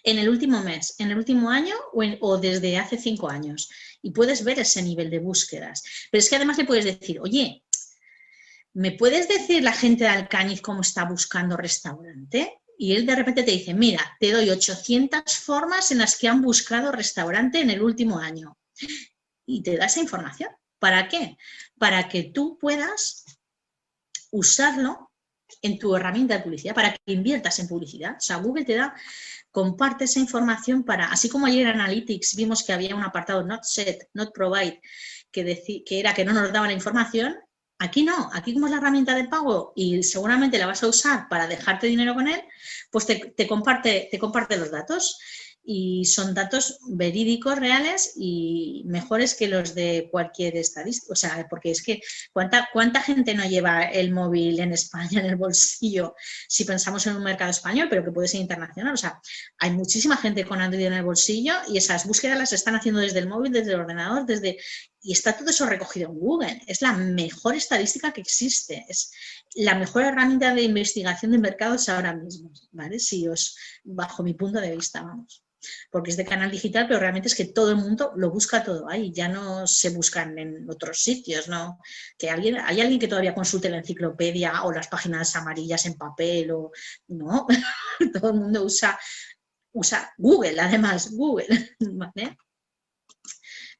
Speaker 1: en el último mes, en el último año o desde hace 5 años. Y puedes ver ese nivel de búsquedas. Pero es que además le puedes decir, oye, ¿me puedes decir la gente de Alcañiz cómo está buscando restaurante? Y él de repente te dice, mira, te doy 800 formas en las que han buscado restaurante en el último año. Y te da esa información. ¿Para qué? Para que tú puedas usarlo en tu herramienta de publicidad, para que inviertas en publicidad. O sea, Google te da, comparte esa información para, así como ayer en Analytics vimos que había un apartado not set, not provide, que era que no nos daba la información. Aquí no, aquí como es la herramienta de pago y seguramente la vas a usar para dejarte dinero con él, pues te comparte los datos y son datos verídicos, reales y mejores que los de cualquier estadística. O sea, porque es que ¿cuánta gente no lleva el móvil en España en el bolsillo si pensamos en un mercado español, pero que puede ser internacional? O sea, hay muchísima gente con Android en el bolsillo y esas búsquedas las están haciendo desde el móvil, desde el ordenador, y está todo eso recogido en Google. Es la mejor estadística que existe. Es la mejor herramienta de investigación de mercados ahora mismo, ¿vale? Bajo mi punto de vista, vamos. Porque es de canal digital, pero realmente es que todo el mundo lo busca todo ahí, ya no se buscan en otros sitios, ¿no? Que hay alguien que todavía consulte la enciclopedia o las páginas amarillas en papel, o no, todo el mundo usa Google, además, Google, ¿vale?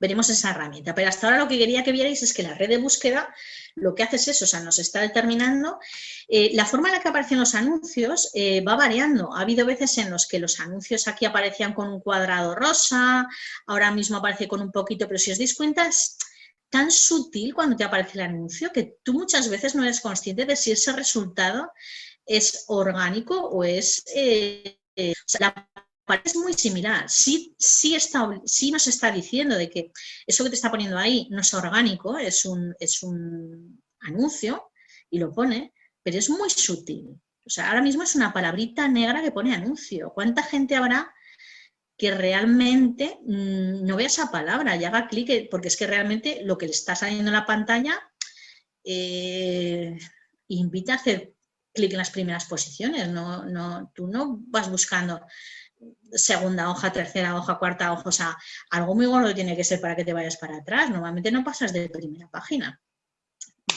Speaker 1: Veremos esa herramienta, pero hasta ahora lo que quería que vierais es que la red de búsqueda lo que hace es eso, o sea, nos está determinando la forma en la que aparecen los anuncios va variando. Ha habido veces en los que los anuncios aquí aparecían con un cuadrado rosa, ahora mismo aparece con un poquito, pero si os dais cuenta es tan sutil cuando te aparece el anuncio que tú muchas veces no eres consciente de si ese resultado es orgánico o es... o sea, es muy similar, sí nos está diciendo de que eso que te está poniendo ahí no es orgánico, es un anuncio y lo pone, pero es muy sutil. O sea, ahora mismo es una palabrita negra que pone anuncio. ¿Cuánta gente habrá que realmente no vea esa palabra y haga clic? Porque es que realmente lo que le está saliendo en la pantalla invita a hacer clic en las primeras posiciones. Tú no vas buscando segunda hoja, tercera hoja, cuarta hoja, o sea, algo muy gordo tiene que ser para que te vayas para atrás. Normalmente no pasas de primera página,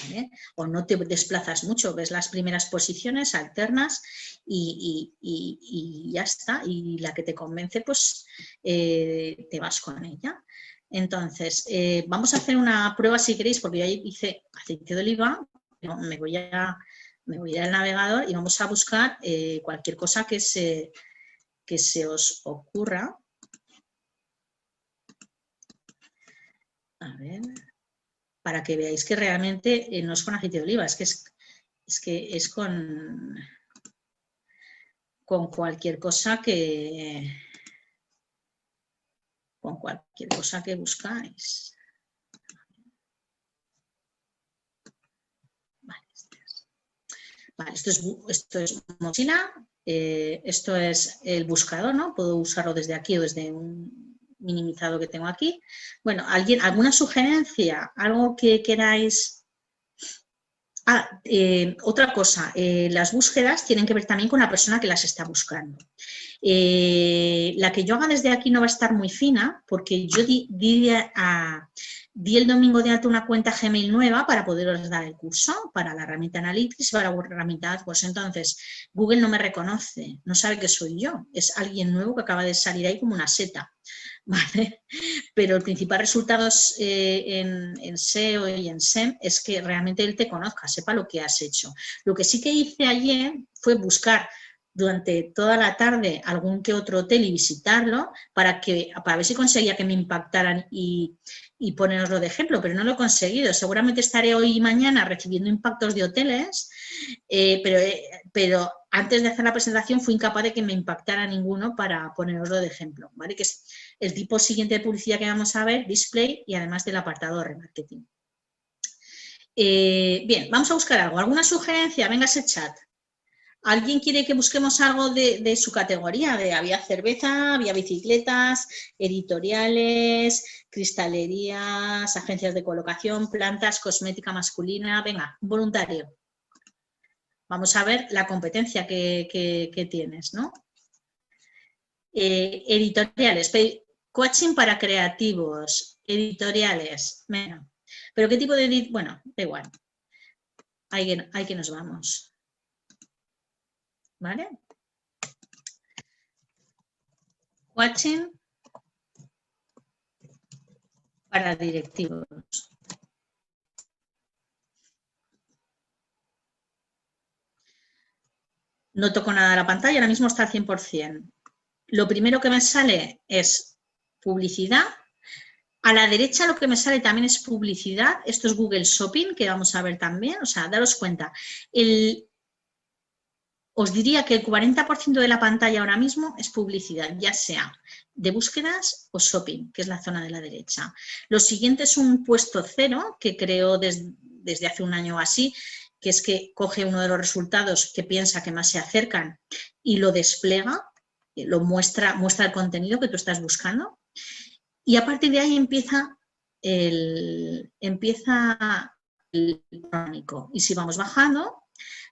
Speaker 1: ¿vale? O no te desplazas mucho, ves las primeras posiciones, alternas y ya está. Y la que te convence, pues te vas con ella. Entonces, vamos a hacer una prueba si queréis, porque yo hice aceite de oliva, pero me voy a ir al navegador y vamos a buscar cualquier cosa que se os ocurra. A ver, para que veáis que realmente no es con aceite de oliva, es que es con cualquier cosa que buscáis. Vale, esto es Mozilla, esto es el buscador, ¿no? Puedo usarlo desde aquí o desde un minimizado que tengo aquí. Bueno, ¿alguna sugerencia? ¿Algo que queráis? Otra cosa, las búsquedas tienen que ver también con la persona que las está buscando. La que yo haga desde aquí no va a estar muy fina porque yo di el domingo de alta una cuenta Gmail nueva para poderos dar el curso, para la herramienta Analytics, para la herramienta AdWords. Entonces, Google no me reconoce, no sabe que soy yo, es alguien nuevo que acaba de salir ahí como una seta. ¿Vale? Pero el principal resultado en SEO y en SEM es que realmente él te conozca, sepa lo que has hecho. Lo que sí que hice ayer fue buscar durante toda la tarde algún que otro hotel y visitarlo para ver si conseguía que me impactaran y poneroslo de ejemplo, pero no lo he conseguido. Seguramente estaré hoy y mañana recibiendo impactos de hoteles, pero antes de hacer la presentación fui incapaz de que me impactara ninguno para poneroslo de ejemplo, ¿vale? Que es el tipo siguiente de publicidad que vamos a ver, display, y además del apartado de remarketing. Bien, vamos a buscar algo. ¿Alguna sugerencia? Venga ese chat. ¿Alguien quiere que busquemos algo de su categoría? Había cerveza, había bicicletas, editoriales, cristalerías, agencias de colocación, plantas, cosmética masculina. Venga, voluntario. Vamos a ver la competencia que tienes, ¿no? Editoriales, coaching para creativos, editoriales. Venga. ¿Pero qué tipo de...? Bueno, da igual. Ahí que nos vamos. ¿Vale? Coaching para directivos. No toco nada de la pantalla, ahora mismo está al 100%. Lo primero que me sale es publicidad. A la derecha lo que me sale también es publicidad. Esto es Google Shopping, que vamos a ver también. O sea, daros cuenta. Os diría que el 40% de la pantalla ahora mismo es publicidad, ya sea de búsquedas o shopping, que es la zona de la derecha. Lo siguiente es un puesto cero, que creo desde hace un año o así, que es que coge uno de los resultados que piensa que más se acercan y lo despliega, lo muestra el contenido que tú estás buscando. Y a partir de ahí empieza el orgánico. Y si vamos bajando,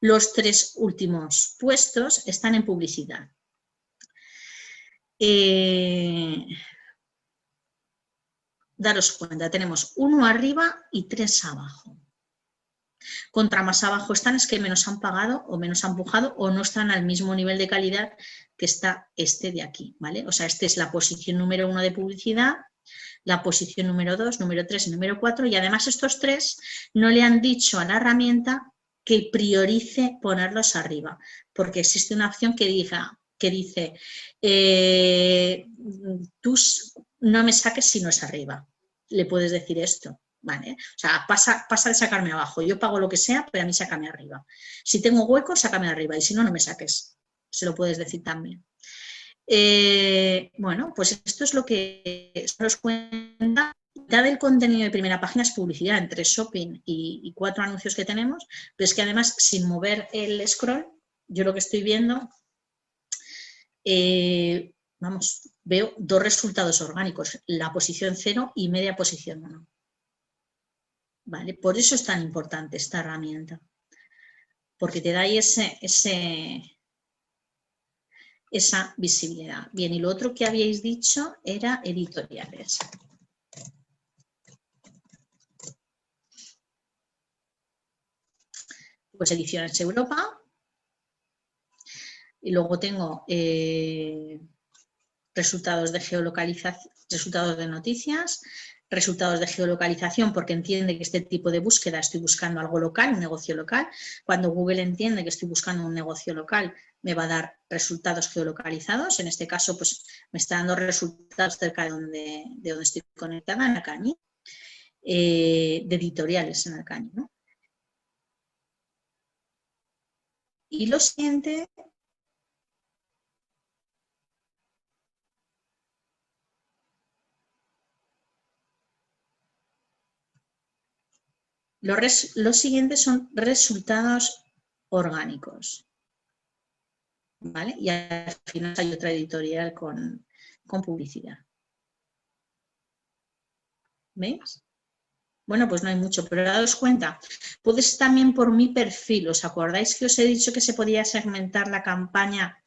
Speaker 1: los 3 últimos puestos están en publicidad. Daros cuenta, tenemos 1 arriba y 3 abajo. Contra más abajo están es que menos han pagado o menos han empujado o no están al mismo nivel de calidad que está este de aquí, ¿vale? O sea, esta es la posición número 1 de publicidad, la posición número 2, número 3 y número 4, y además estos 3 no le han dicho a la herramienta que priorice ponerlos arriba, porque existe una opción que dice tú no me saques si no es arriba. Le puedes decir esto, ¿vale? O sea, pasa de sacarme abajo. Yo pago lo que sea, pero a mí sácame arriba. Si tengo hueco, sácame arriba, y si no, no me saques. Se lo puedes decir también. Bueno, pues esto es lo que nos cuenta. Mitad del contenido de primera página es publicidad, entre shopping y 4 anuncios que tenemos, pero es que además, sin mover el scroll, yo lo que estoy viendo, vamos, veo 2 resultados orgánicos, la posición 0 y media posición 1. ¿Vale? Por eso es tan importante esta herramienta, porque te da ahí esa visibilidad. Bien, y lo otro que habíais dicho era editoriales. Pues Ediciones Europa. Y luego tengo resultados de geolocalización, resultados de noticias, resultados de geolocalización, porque entiende que este tipo de búsqueda estoy buscando algo local, un negocio local. Cuando Google entiende que estoy buscando un negocio local, me va a dar resultados geolocalizados. En este caso, pues me está dando resultados cerca de donde estoy conectada, en Alcañiz, de editoriales en Alcañiz, ¿no? Y lo siguiente... Los siguientes son resultados orgánicos, ¿vale? Y al final hay otra editorial con publicidad. ¿Veis? Bueno, pues no hay mucho, pero daos cuenta, puedes también por mi perfil, ¿os acordáis que os he dicho que se podía segmentar la campaña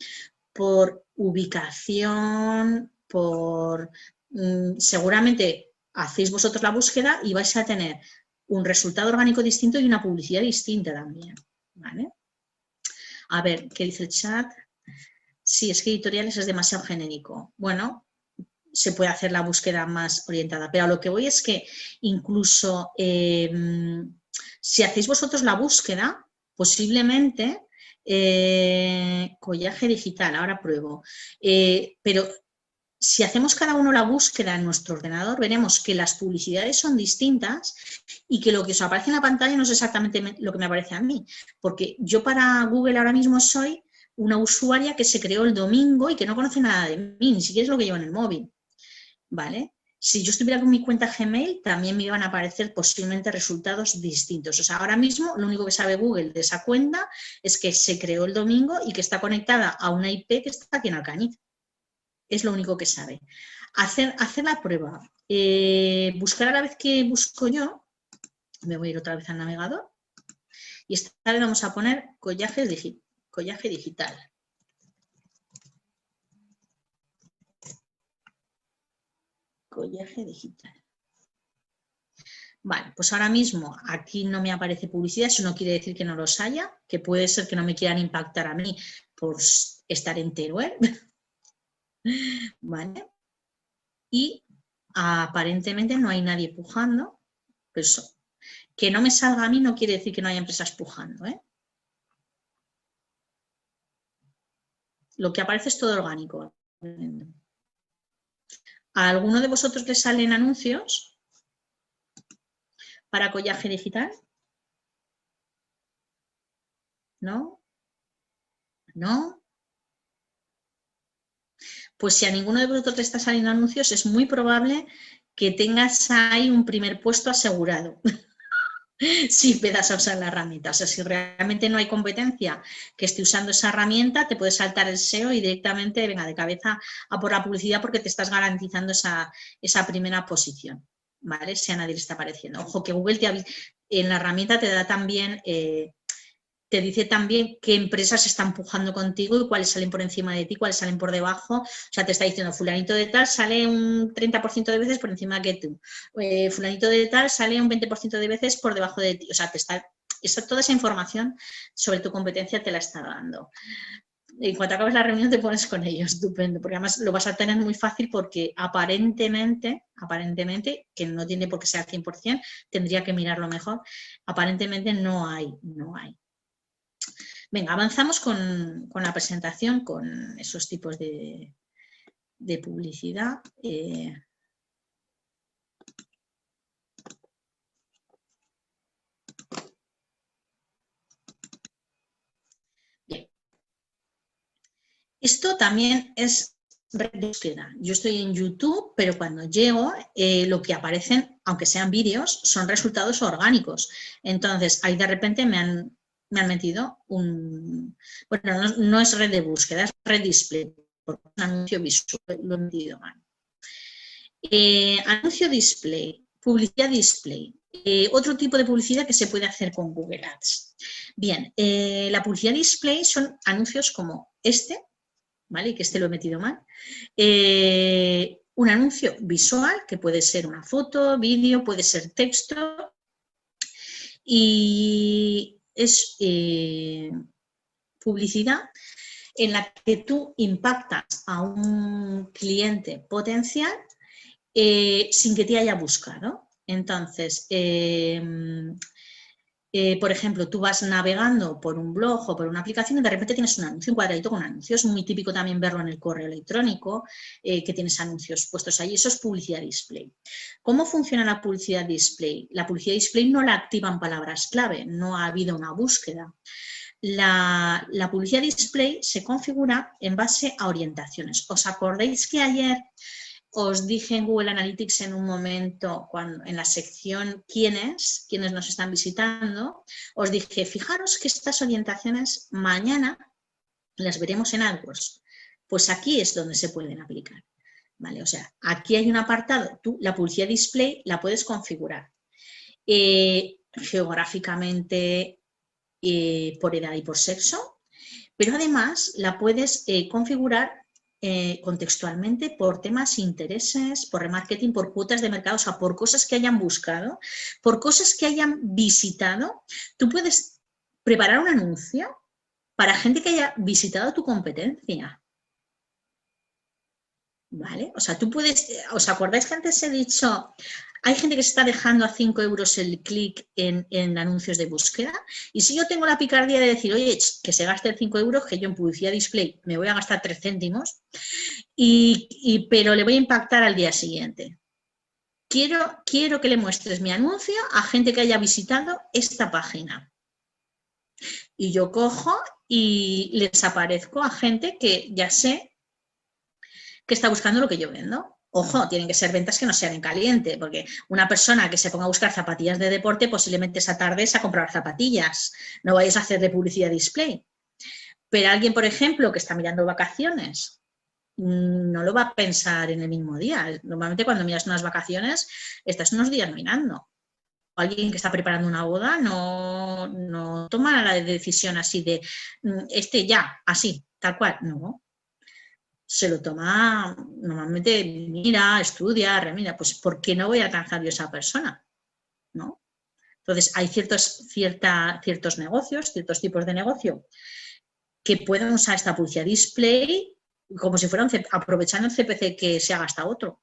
Speaker 1: por ubicación, seguramente hacéis vosotros la búsqueda y vais a tener un resultado orgánico distinto y una publicidad distinta también, ¿vale? A ver, ¿qué dice el chat? Sí, es que editoriales es demasiado genérico. Bueno, se puede hacer la búsqueda más orientada, pero a lo que voy es que incluso si hacéis vosotros la búsqueda, posiblemente collaje digital, ahora pruebo, pero si hacemos cada uno la búsqueda en nuestro ordenador, veremos que las publicidades son distintas y que lo que os aparece en la pantalla no es exactamente lo que me aparece a mí, porque yo para Google ahora mismo soy una usuaria que se creó el domingo y que no conoce nada de mí, ni siquiera es lo que llevo en el móvil, ¿vale? Si yo estuviera con mi cuenta Gmail, también me iban a aparecer posiblemente resultados distintos. O sea, ahora mismo lo único que sabe Google de esa cuenta es que se creó el domingo y que está conectada a una IP que está aquí en Alcañiz. Es lo único que sabe. Hacer la prueba. Buscar a la vez que busco yo. Me voy a ir otra vez al navegador. Y esta vez vamos a poner collaje digital. Collaje digital. Vale, pues ahora mismo aquí no me aparece publicidad, eso no quiere decir que no los haya, que puede ser que no me quieran impactar a mí por estar en Teruel. Vale. Y aparentemente no hay nadie pujando, pero eso, que no me salga a mí no quiere decir que no haya empresas pujando, ¿eh? Lo que aparece es todo orgánico. ¿A alguno de vosotros les salen anuncios para collaje digital? ¿No? ¿No? Pues si a ninguno de vosotros te está saliendo anuncios, es muy probable que tengas ahí un primer puesto asegurado. Si empiezas a usar la herramienta. O sea, si realmente no hay competencia que esté usando esa herramienta, te puede saltar el SEO y directamente venga de cabeza a por la publicidad porque te estás garantizando esa primera posición, ¿vale? Si a nadie le está apareciendo. Ojo, que Google en la herramienta te da también... te dice también qué empresas están empujando contigo y cuáles salen por encima de ti, cuáles salen por debajo. O sea, te está diciendo, fulanito de tal sale un 30% de veces por encima que tú. Fulanito de tal sale un 20% de veces por debajo de ti. O sea, toda esa información sobre tu competencia te la está dando. En cuanto acabes la reunión te pones con ellos, estupendo, porque además lo vas a tener muy fácil porque aparentemente, que no tiene por qué ser al 100%, tendría que mirarlo mejor, aparentemente no hay. Venga, avanzamos con la presentación, con esos tipos de publicidad. Bien. Esto también es red de búsqueda. Yo estoy en YouTube, pero cuando llego, lo que aparecen, aunque sean vídeos, son resultados orgánicos. Entonces, ahí de repente me han metido un... Bueno, no es red de búsqueda, es red display, porque es un anuncio visual, lo he metido mal. Anuncio display, publicidad display. Otro tipo de publicidad que se puede hacer con Google Ads. Bien, la publicidad display son anuncios como este, ¿vale? Que este lo he metido mal. Un anuncio visual, que puede ser una foto, vídeo, puede ser texto. Y es publicidad en la que tú impactas a un cliente potencial sin que te haya buscado. Entonces, por ejemplo, tú vas navegando por un blog o por una aplicación y de repente tienes un anuncio, un cuadradito con anuncios. Es muy típico también verlo en el correo electrónico, que tienes anuncios puestos ahí. Eso es publicidad display. ¿Cómo funciona la publicidad display? La publicidad display no la activan palabras clave, no ha habido una búsqueda. La publicidad display se configura en base a orientaciones. ¿Os acordáis que ayer os dije en Google Analytics en un momento, en la sección ¿quiénes nos están visitando? Os dije, fijaros que estas orientaciones mañana las veremos en AdWords. Pues aquí es donde se pueden aplicar. ¿Vale? O sea, aquí hay un apartado, tú la publicidad display la puedes configurar geográficamente, por edad y por sexo, pero además la puedes configurar contextualmente por temas, intereses, por remarketing, por cuotas de mercado, o sea, por cosas que hayan buscado, por cosas que hayan visitado. Tú puedes preparar un anuncio para gente que haya visitado tu competencia. ¿Vale? O sea, tú puedes, ¿os acordáis que antes he dicho, hay gente que se está dejando a 5 euros el clic en anuncios de búsqueda? Y si yo tengo la picardía de decir, oye, que se gaste 5 euros, que yo en publicidad display me voy a gastar 3 céntimos, pero le voy a impactar al día siguiente. Quiero que le muestres mi anuncio a gente que haya visitado esta página. Y yo cojo y les aparezco a gente que ya sé que está buscando lo que yo vendo. Ojo, tienen que ser ventas que no sean en caliente, porque una persona que se ponga a buscar zapatillas de deporte, posiblemente esa tarde es a comprar zapatillas, no vayas a hacer de publicidad display. Pero alguien, por ejemplo, que está mirando vacaciones, no lo va a pensar en el mismo día. Normalmente cuando miras unas vacaciones, estás unos días mirando. Alguien que está preparando una boda no toma la decisión así de ya, así, tal cual, no. Se lo toma, normalmente mira, estudia, remira, pues ¿por qué no voy a alcanzar yo a esa persona? ¿No? Entonces hay ciertos negocios, ciertos tipos de negocio que pueden usar esta publicidad display como si fuera aprovechando el CPC que se ha gastado otro,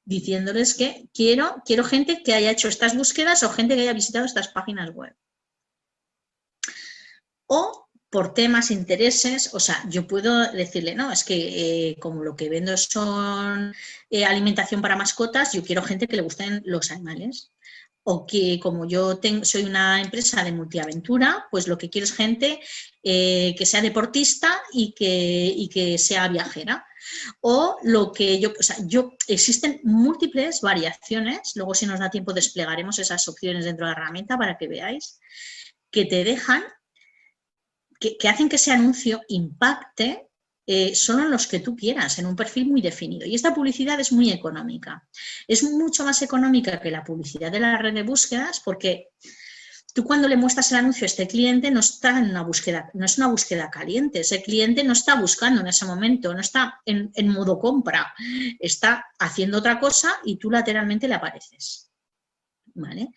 Speaker 1: diciéndoles que quiero gente que haya hecho estas búsquedas o gente que haya visitado estas páginas web. O por temas, intereses, o sea, yo puedo decirle, no, es que como lo que vendo son alimentación para mascotas, yo quiero gente que le gusten los animales. O que como yo soy una empresa de multiaventura, pues lo que quiero es gente que sea deportista y que sea viajera. O lo que existen múltiples variaciones, luego si nos da tiempo desplegaremos esas opciones dentro de la herramienta para que veáis, que te dejan, que hacen que ese anuncio impacte solo en los que tú quieras, en un perfil muy definido. Y esta publicidad es muy económica. Es mucho más económica que la publicidad de la red de búsquedas porque tú cuando le muestras el anuncio a este cliente no está en una búsqueda, no es una búsqueda caliente. Ese cliente no está buscando en ese momento, no está en modo compra, está haciendo otra cosa y tú lateralmente le apareces. ¿Vale?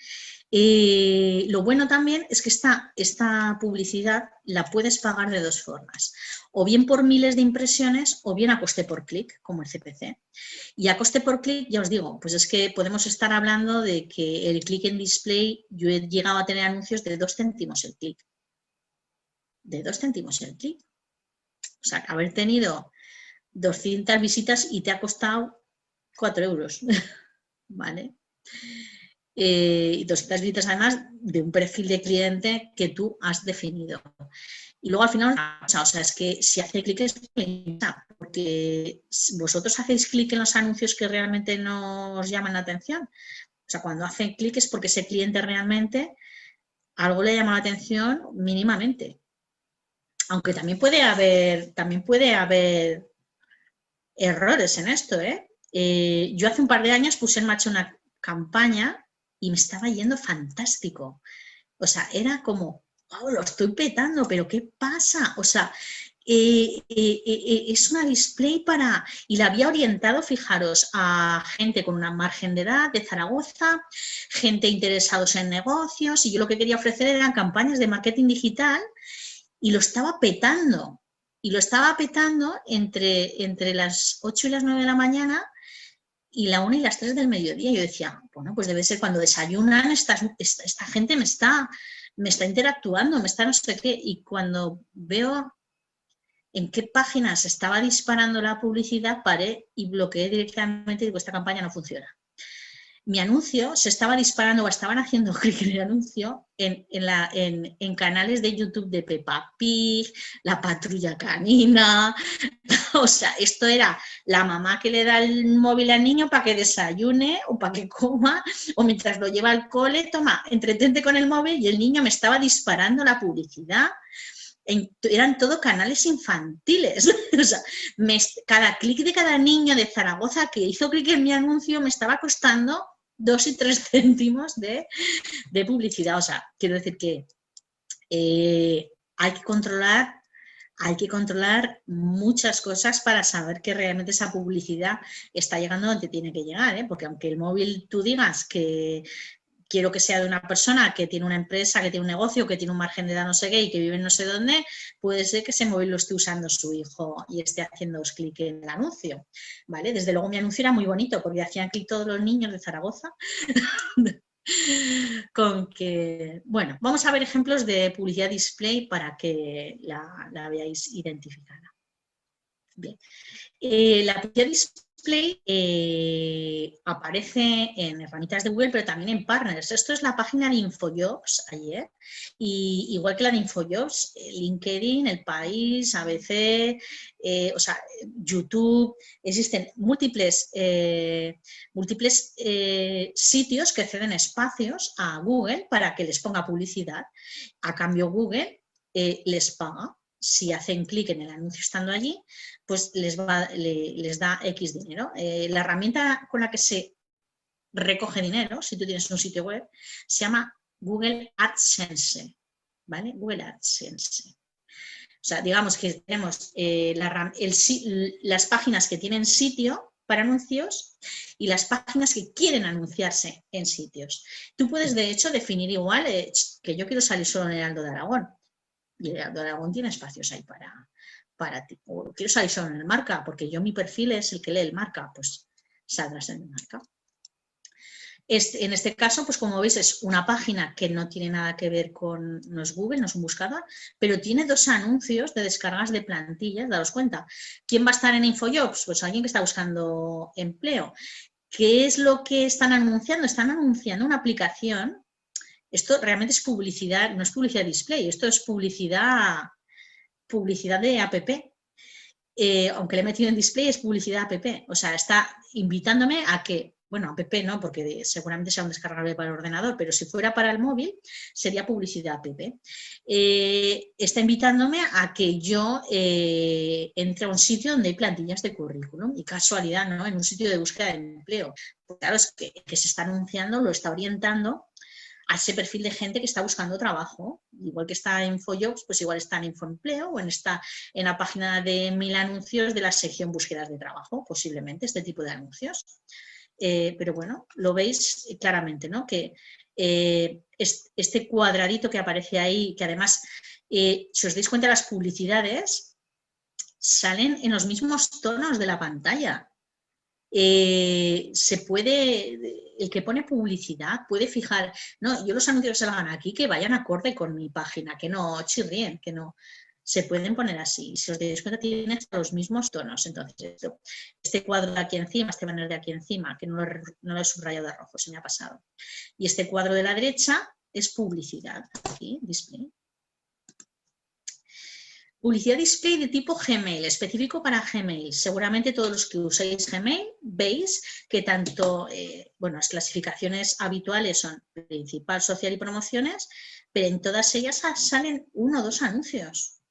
Speaker 1: Lo bueno también es que esta publicidad la puedes pagar de dos formas, o bien por miles de impresiones o bien a coste por clic, como el CPC. Y a coste por clic, ya os digo, pues es que podemos estar hablando de que el click en display, yo he llegado a tener anuncios de 2 céntimos el clic. De 2 céntimos el clic. O sea, haber tenido 200 visitas y te ha costado 4 euros. ¿Vale? 200 visitas además de un perfil de cliente que tú has definido. Y luego al final, o sea, es que si hace clic es porque vosotros hacéis clic en los anuncios que realmente nos llaman la atención. O sea, cuando hacen clic es porque ese cliente realmente algo le llama la atención mínimamente. Aunque también puede haber errores en esto, ¿eh? Yo hace un par de años puse en marcha una campaña y me estaba yendo fantástico. O sea, era como, wow, lo estoy petando, pero ¿qué pasa? O sea, es una display para... Y la había orientado, fijaros, a gente con una margen de edad de Zaragoza, gente interesados en negocios, y yo lo que quería ofrecer eran campañas de marketing digital y lo estaba petando. Y lo estaba petando entre las 8 y las 9 de la mañana y la 1 y las 3 del mediodía. Yo decía, bueno, pues debe ser cuando desayunan, esta gente me está interactuando, me está no sé qué. Y cuando veo en qué páginas estaba disparando la publicidad, paré y bloqueé directamente y digo, esta campaña no funciona. Mi anuncio se estaba disparando o estaban haciendo clic en el anuncio en canales de YouTube de Peppa Pig, La Patrulla Canina. O sea, esto era la mamá que le da el móvil al niño para que desayune o para que coma, o mientras lo lleva al cole, toma, entretente con el móvil, y el niño me estaba disparando la publicidad. Eran todo canales infantiles. O sea, cada clic de cada niño de Zaragoza que hizo clic en mi anuncio me estaba costando 2 y 3 céntimos de publicidad. O sea, quiero decir que hay que controlar muchas cosas para saber que realmente esa publicidad está llegando donde tiene que llegar, ¿eh? Porque aunque el móvil tú digas que quiero que sea de una persona que tiene una empresa, que tiene un negocio, que tiene un margen de edad no sé qué y que vive en no sé dónde, puede ser que ese móvil lo esté usando su hijo y esté haciendo clic en el anuncio, ¿vale? Desde luego mi anuncio era muy bonito porque hacían clic todos los niños de Zaragoza. Con que, bueno, vamos a ver ejemplos de publicidad display para que la veáis identificada. Bien, la publicidad Display aparece en herramientas de Google, pero también en Partners. Esto es la página de InfoJobs ayer. Y igual que la de InfoJobs, LinkedIn, El País, ABC, o sea, YouTube, existen múltiples sitios que ceden espacios a Google para que les ponga publicidad. A cambio, Google les paga. Si hacen clic en el anuncio estando allí, pues les da X dinero. La herramienta con la que se recoge dinero, si tú tienes un sitio web, se llama Google AdSense, ¿vale? Google AdSense. O sea, digamos que tenemos las páginas que tienen sitio para anuncios y las páginas que quieren anunciarse en sitios. Tú puedes, de hecho, definir igual que yo quiero salir solo en el Heraldo de Aragón. Y el Heraldo de Aragón tiene espacios ahí para ti. O quiero salir solo en el Marca, porque yo mi perfil es el que lee el Marca, pues saldrás en el Marca. En este caso, pues como veis, es una página que no tiene nada que ver con, no es Google, no es un buscador, pero tiene 2 anuncios de descargas de plantillas, daros cuenta. ¿Quién va a estar en InfoJobs? Pues alguien que está buscando empleo. ¿Qué es lo que están anunciando? Están anunciando una aplicación. Esto realmente es publicidad, no es publicidad display, esto es publicidad de app. Aunque le he metido en display, es publicidad app. O sea, está invitándome a que, bueno, app no, porque seguramente sea un descargable para el ordenador, pero si fuera para el móvil, sería publicidad app. Está invitándome a que yo entre a un sitio donde hay plantillas de currículum, y casualidad, ¿no? En un sitio de búsqueda de empleo. Pues claro, es que se está anunciando, lo está orientando a ese perfil de gente que está buscando trabajo. Igual que está en InfoJobs, pues igual está en InfoEmpleo o está en la página de 1000 anuncios de la sección búsquedas de trabajo, posiblemente este tipo de anuncios. Pero bueno, lo veis claramente, ¿no? Que este cuadradito que aparece ahí, que además, si os dais cuenta, las publicidades salen en los mismos tonos de la pantalla. Se puede, el que pone publicidad puede fijar, no, yo los anuncios que salgan aquí que vayan acorde con mi página, que no chirrien, que no, se pueden poner así. Si os dais cuenta, tienen los mismos tonos. Entonces, este cuadro de aquí encima, este banner de aquí encima, que no lo he subrayado de rojo, se me ha pasado. Y este cuadro de la derecha es publicidad, aquí, display. Publicidad display de tipo Gmail, específico para Gmail. Seguramente todos los que usáis Gmail veis que tanto, bueno, las clasificaciones habituales son principal, social y promociones, pero en todas ellas salen 1 o 2 anuncios.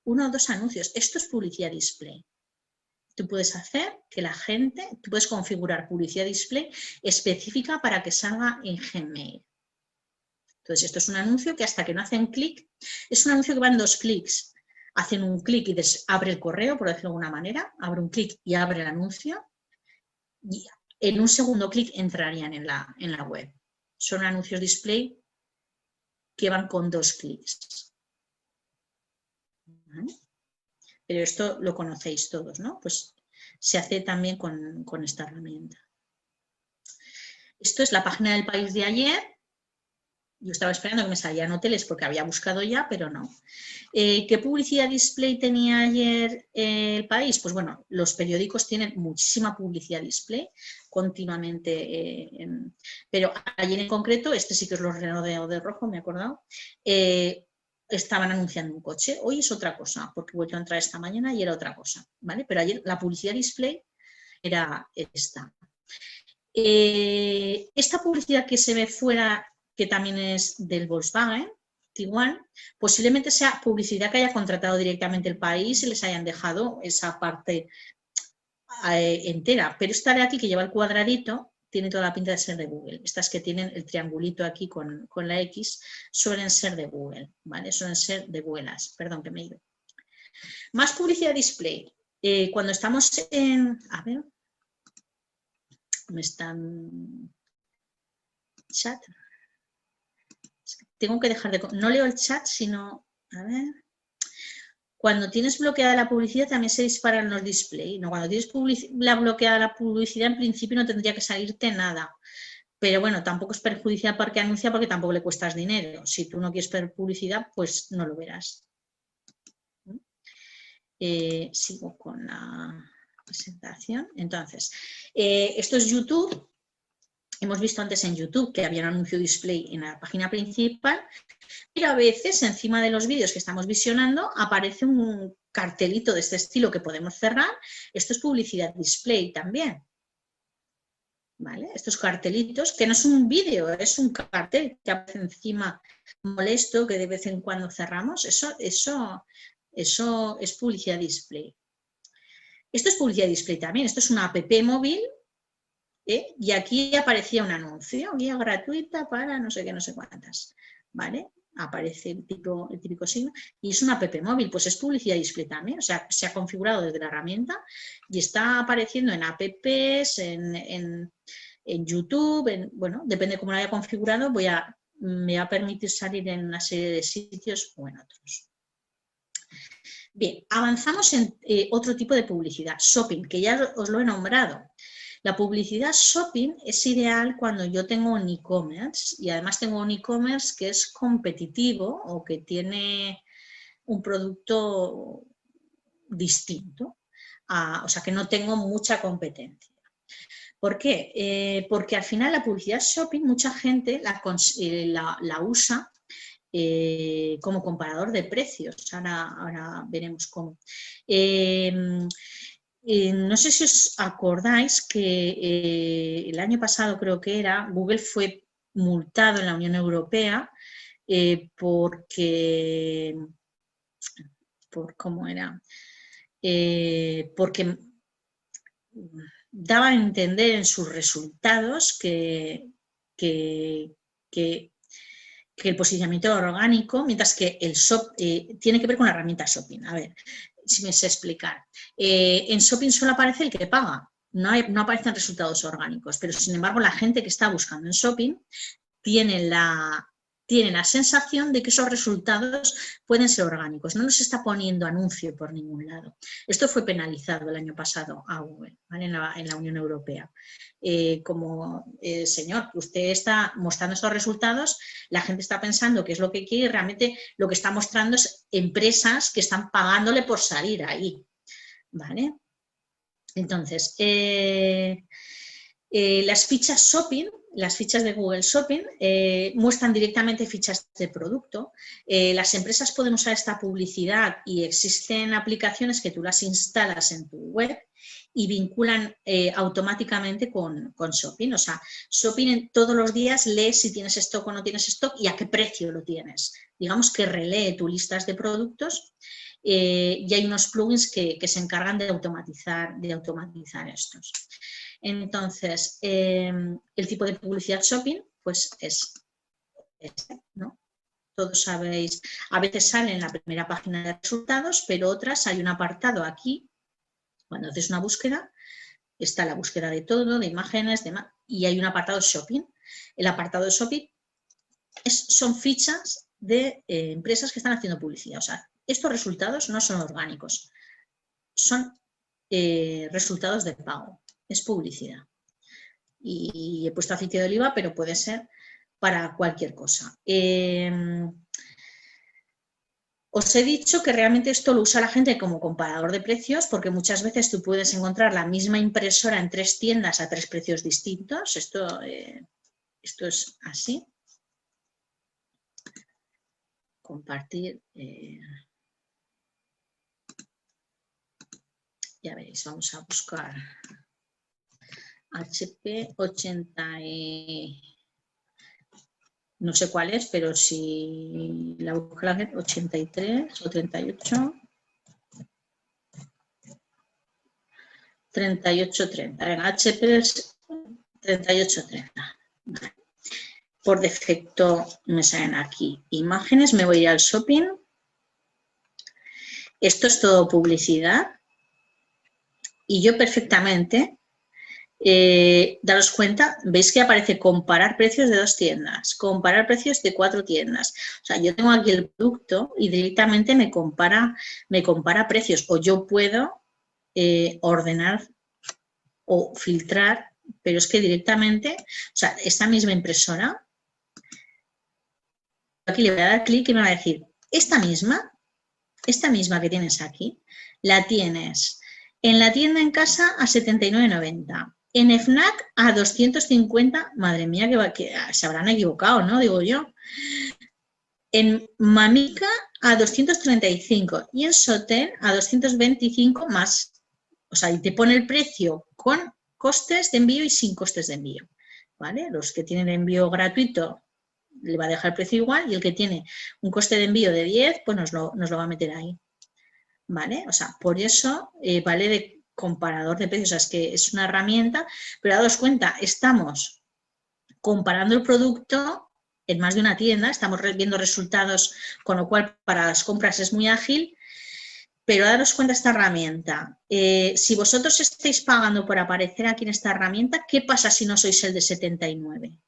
Speaker 1: 1 o 2 anuncios. Esto es publicidad display. Tú puedes hacer que la gente, tú puedes configurar publicidad display específica para que salga en Gmail. Entonces, esto es un anuncio que hasta que no hacen clic, es un anuncio que va en 2 clics. Hacen un clic y abre el correo, por decirlo de alguna manera, abre un clic y abre el anuncio, y en un segundo clic entrarían en la web. Son anuncios display que van con 2 clics. ¿Vale? Pero esto lo conocéis todos, ¿no? Pues se hace también con esta herramienta. Esto es la página del País de ayer. Yo estaba esperando que me salieran hoteles porque había buscado ya, pero no. ¿Qué publicidad display tenía ayer el País? Pues bueno, los periódicos tienen muchísima publicidad display continuamente. Pero ayer en concreto, este sí que os lo renodeo de rojo, me he acordado, estaban anunciando un coche. Hoy es otra cosa, porque he vuelto a entrar esta mañana y era otra cosa, ¿vale? Pero ayer la publicidad display era esta. Esta publicidad que se ve fuera, que también es del Volkswagen, Tiguan, posiblemente sea publicidad que haya contratado directamente el País y les hayan dejado esa parte entera. Pero esta de aquí, que lleva el cuadradito, tiene toda la pinta de ser de Google. Estas que tienen el triangulito aquí con la X suelen ser de Google, ¿vale? Suelen ser de Google Ads. Perdón, que me he ido. Más publicidad display. Cuando estamos en... A ver... Me están... Chat. Tengo que dejar de... No leo el chat, sino... A ver... Cuando tienes bloqueada la publicidad también se disparan los displays. No, cuando tienes bloqueada la publicidad, en principio no tendría que salirte nada. Pero bueno, tampoco es perjudicial porque anuncia, porque tampoco le cuestas dinero. Si tú no quieres ver publicidad, pues no lo verás. Sigo con la presentación. Entonces, esto es YouTube. Hemos visto antes en YouTube que había un anuncio display en la página principal, pero a veces encima de los vídeos que estamos visionando aparece un cartelito de este estilo que podemos cerrar. Esto es publicidad display también. ¿Vale? Estos cartelitos, que no es un vídeo, es un cartel que aparece encima molesto que de vez en cuando cerramos. Eso es publicidad display. Esto es publicidad display también. Esto es una app móvil. Y aquí aparecía un anuncio, guía gratuita para no sé qué, no sé cuántas, ¿vale? Aparece el típico signo y es una app móvil, pues es publicidad display también, o sea, se ha configurado desde la herramienta y está apareciendo en apps, en YouTube, bueno, depende de cómo lo haya configurado, me va a permitir salir en una serie de sitios o en otros. Bien, avanzamos en otro tipo de publicidad, shopping, que ya os lo he nombrado. La publicidad shopping es ideal cuando yo tengo un e-commerce y además tengo un e-commerce que es competitivo o que tiene un producto distinto, o sea que no tengo mucha competencia. ¿Por qué? Porque al final la publicidad shopping mucha gente la usa como comparador de precios. Ahora veremos cómo. No sé si os acordáis que el año pasado creo que era, Google fue multado en la Unión Europea porque daba a entender en sus resultados que el posicionamiento orgánico, mientras que el tiene que ver con la herramienta shopping. A ver, si me sé explicar. En shopping solo aparece el que paga, no aparecen resultados orgánicos, pero sin embargo la gente que está buscando en shopping tiene la sensación de que esos resultados pueden ser orgánicos. No nos está poniendo anuncio por ningún lado. Esto fue penalizado el año pasado a Google, ¿vale? en la Unión Europea. Señor, usted está mostrando estos resultados, la gente está pensando qué es lo que quiere y realmente lo que está mostrando es empresas que están pagándole por salir ahí. ¿Vale? Entonces, las fichas shopping, las fichas de Google Shopping, muestran directamente fichas de producto. Las empresas pueden usar esta publicidad y existen aplicaciones que tú las instalas en tu web y vinculan automáticamente con Shopping. O sea, Shopping todos los días lee si tienes stock o no tienes stock y a qué precio lo tienes. Digamos que relee tus listas de productos y hay unos plugins que se encargan de automatizar estos. Entonces, el tipo de publicidad shopping, pues es ¿no? Todos sabéis, a veces sale en la primera página de resultados, pero otras hay un apartado aquí, cuando haces una búsqueda, está la búsqueda de todo, de imágenes, y hay un apartado shopping. El apartado de shopping son fichas de empresas que están haciendo publicidad. O sea, estos resultados no son orgánicos, son resultados de pago, es publicidad. Y he puesto aceite de oliva, pero puede ser para cualquier cosa. Os he dicho que realmente esto lo usa la gente como comparador de precios porque muchas veces tú puedes encontrar la misma impresora en 3 tiendas a 3 precios distintos. Esto es así. Compartir. Ya veréis, vamos a buscar HP 80 no sé cuál es, pero si la busco la 83 o 38, 3830. Venga, HP es 3830. Vale. Por defecto me salen aquí imágenes, me voy a ir al shopping. Esto es todo publicidad y yo perfectamente... daros cuenta, veis que aparece comparar precios de 2 tiendas, comparar precios de 4 tiendas. O sea, yo tengo aquí el producto y directamente me compara precios o yo puedo ordenar o filtrar, pero es que directamente, o sea, esta misma impresora, aquí le voy a dar clic y me va a decir, esta misma que tienes aquí, la tienes En la tienda en casa a 79,90. En FNAC a 250. Madre mía, que se habrán equivocado, ¿no? Digo yo. En Mamica a 235 y en Soten a 225 más. O sea, y te pone el precio con costes de envío y sin costes de envío. ¿Vale? Los que tienen envío gratuito le va a dejar el precio igual y el que tiene un coste de envío de 10, pues nos lo va a meter ahí. ¿Vale? O sea, por eso vale de comparador de precios. O sea, es que es una herramienta, pero daos cuenta, estamos comparando el producto en más de una tienda, estamos viendo resultados, con lo cual para las compras es muy ágil, pero daros cuenta esta herramienta. Si vosotros estáis pagando por aparecer aquí en esta herramienta, ¿qué pasa si no sois el de 79?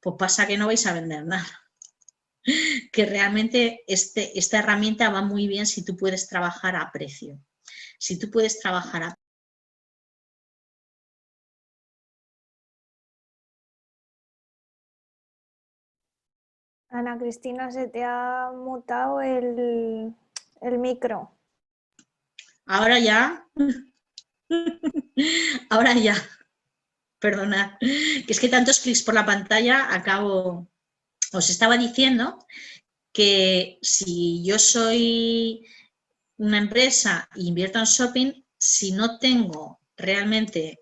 Speaker 1: Pues pasa que no vais a vender nada. Que realmente esta herramienta va muy bien si tú puedes trabajar a precio. Si tú puedes trabajar a
Speaker 2: Ana Cristina, se te ha mutado el micro.
Speaker 1: Ahora ya, ahora ya, perdonad, que es que tantos clics por la pantalla acabo. Os estaba diciendo que si yo soy una empresa e invierto en shopping, si no tengo realmente,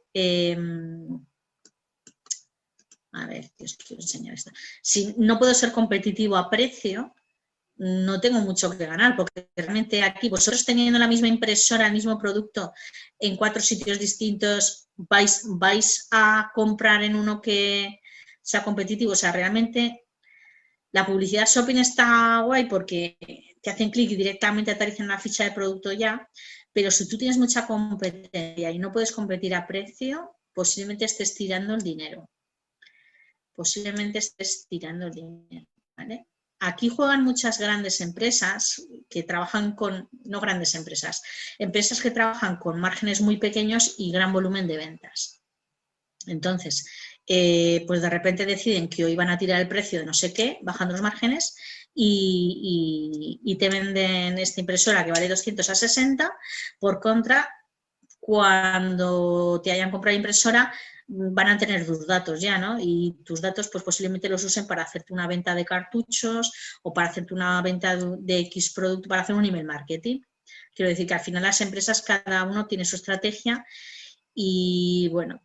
Speaker 1: a ver, os quiero enseñar esto, si no puedo ser competitivo a precio, no tengo mucho que ganar, porque realmente aquí vosotros teniendo la misma impresora, el mismo producto en 4 sitios distintos, vais a comprar en uno que sea competitivo. O sea, realmente la publicidad shopping está guay porque te hacen clic y directamente aterrizan una ficha de producto ya, pero si tú tienes mucha competencia y no puedes competir a precio, posiblemente estés tirando el dinero. Posiblemente estés tirando el dinero, ¿vale? Aquí juegan muchas grandes empresas que trabajan con, no grandes empresas que trabajan con márgenes muy pequeños y gran volumen de ventas. Entonces, pues de repente deciden que hoy van a tirar el precio de no sé qué, bajan los márgenes y te venden esta impresora que vale 200 a 60, por contra, cuando te hayan comprado la impresora van a tener tus datos ya, ¿no? Y tus datos pues posiblemente los usen para hacerte una venta de cartuchos o para hacerte una venta de X producto, para hacer un email marketing. Quiero decir que al final las empresas cada uno tiene su estrategia y bueno,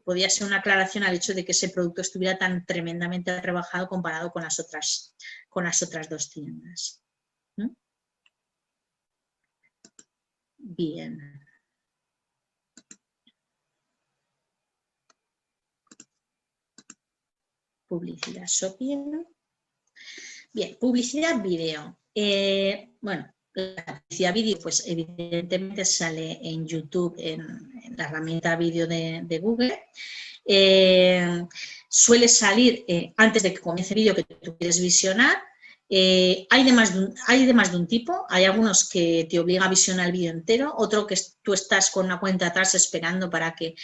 Speaker 1: podía ser una aclaración al hecho de que ese producto estuviera tan tremendamente rebajado comparado con las otras 2 tiendas. ¿Mm? Bien. Publicidad shopping. Bien, publicidad vídeo. Bueno, la publicidad vídeo, pues evidentemente sale en YouTube, en la herramienta vídeo de Google. Suele salir antes de que comience el vídeo que tú quieres visionar. Hay de más de un tipo. Hay algunos que te obligan a visionar el vídeo entero, otro que tú estás con una cuenta atrás esperando para que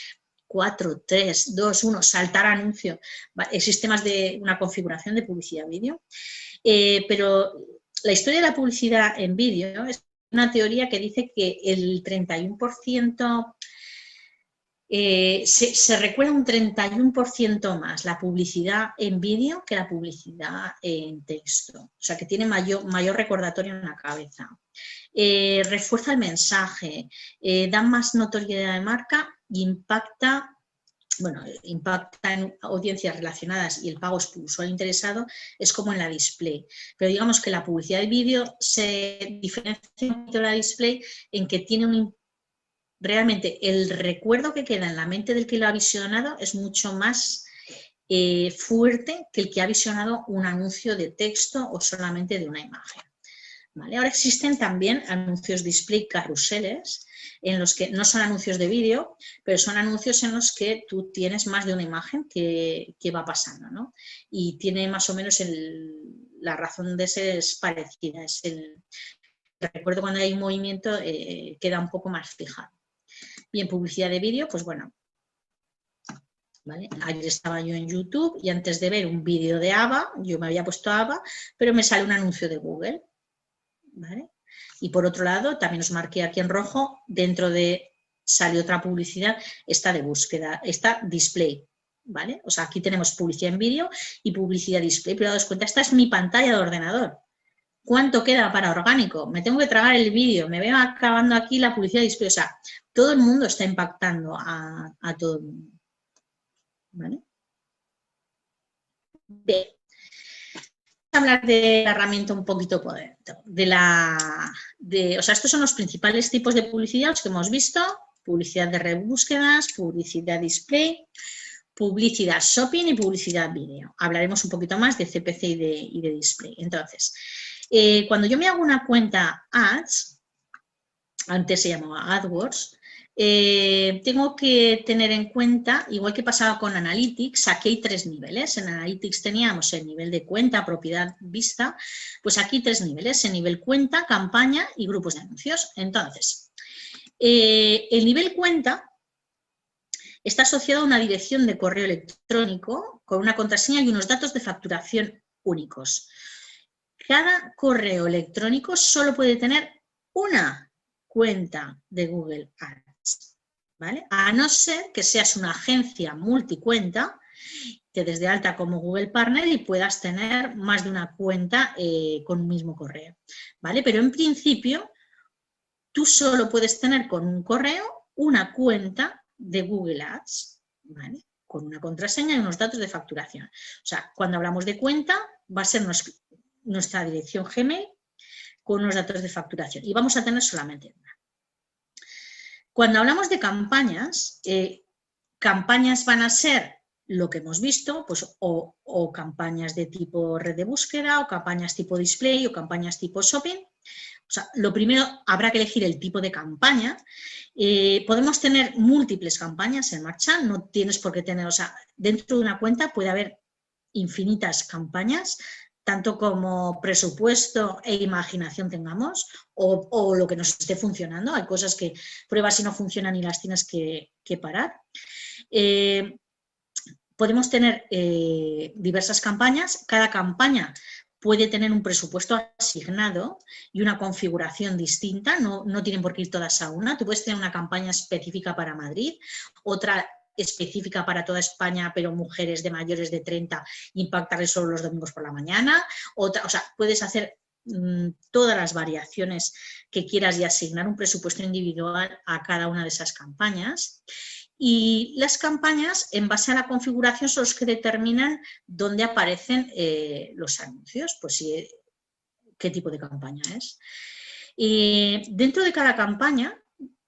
Speaker 1: 4, 3, 2, 1, saltar anuncio. Sistemas de una configuración de publicidad vídeo. Pero la historia de la publicidad en vídeo es una teoría que dice que el 31%, se recuerda un 31% más la publicidad en vídeo que la publicidad en texto. O sea, que tiene mayor recordatorio en la cabeza. Refuerza el mensaje, da más notoriedad de marca y impacta en audiencias relacionadas y el pago es por usuario interesado, es como en la display. Pero digamos que la publicidad de vídeo se diferencia un poquito de la display en que tiene realmente el recuerdo que queda en la mente del que lo ha visionado es mucho más fuerte que el que ha visionado un anuncio de texto o solamente de una imagen. ¿Vale? Ahora existen también anuncios display carruseles, en los que no son anuncios de vídeo, pero son anuncios en los que tú tienes más de una imagen que va pasando, ¿no? Y tiene más o menos la razón de ser es parecida. Recuerdo cuando hay un movimiento queda un poco más fijado. Y en publicidad de vídeo, pues bueno, ¿vale? Ayer estaba yo en YouTube y antes de ver un vídeo de ABBA, yo me había puesto ABBA, pero me sale un anuncio de Google, ¿vale? Y por otro lado, también os marqué aquí en rojo, dentro de sale otra publicidad, esta de búsqueda, esta display, ¿vale? O sea, aquí tenemos publicidad en vídeo y publicidad display, pero daos cuenta, esta es mi pantalla de ordenador. ¿Cuánto queda para orgánico? Me tengo que tragar el vídeo, me veo acabando aquí la publicidad display, o sea, todo el mundo está impactando a todo el mundo, ¿vale? Bien. Vamos a hablar de la herramienta un poquito por dentro. O sea, estos son los principales tipos de publicidad, los que hemos visto. Publicidad de rebúsquedas, publicidad display, publicidad shopping y publicidad vídeo. Hablaremos un poquito más de CPC y de display. Entonces, cuando yo me hago una cuenta Ads, antes se llamaba AdWords, tengo que tener en cuenta, igual que pasaba con Analytics, aquí hay 3 niveles. En Analytics teníamos el nivel de cuenta, propiedad, vista, pues aquí 3 niveles, el nivel cuenta, campaña y grupos de anuncios. Entonces, el nivel cuenta está asociado a una dirección de correo electrónico con una contraseña y unos datos de facturación únicos. Cada correo electrónico solo puede tener una cuenta de Google Ads, ¿vale? A no ser que seas una agencia multicuenta, te des de alta como Google Partner y puedas tener más de una cuenta con un mismo correo, ¿vale? Pero en principio, tú solo puedes tener con un correo una cuenta de Google Ads, ¿vale? Con una contraseña y unos datos de facturación. O sea, cuando hablamos de cuenta, va a ser nuestra dirección Gmail con unos datos de facturación y vamos a tener solamente una. Cuando hablamos de campañas, campañas van a ser lo que hemos visto, pues o campañas de tipo red de búsqueda, o campañas tipo display, o campañas tipo shopping. O sea, lo primero, habrá que elegir el tipo de campaña. Podemos tener múltiples campañas en marcha, no tienes por qué tener, o sea, dentro de una cuenta puede haber infinitas campañas, tanto como presupuesto e imaginación tengamos, o lo que nos esté funcionando. Hay cosas que pruebas y no funcionan y las tienes que parar. Podemos tener diversas campañas, cada campaña puede tener un presupuesto asignado y una configuración distinta, no tienen por qué ir todas a una. Tú puedes tener una campaña específica para Madrid, otra específica para toda España, pero mujeres de mayores de 30, impactarles solo los domingos por la mañana, otra, o sea, puedes hacer todas las variaciones que quieras y asignar un presupuesto individual a cada una de esas campañas. Y las campañas, en base a la configuración, son los que determinan dónde aparecen los anuncios, pues qué tipo de campaña es. Dentro de cada campaña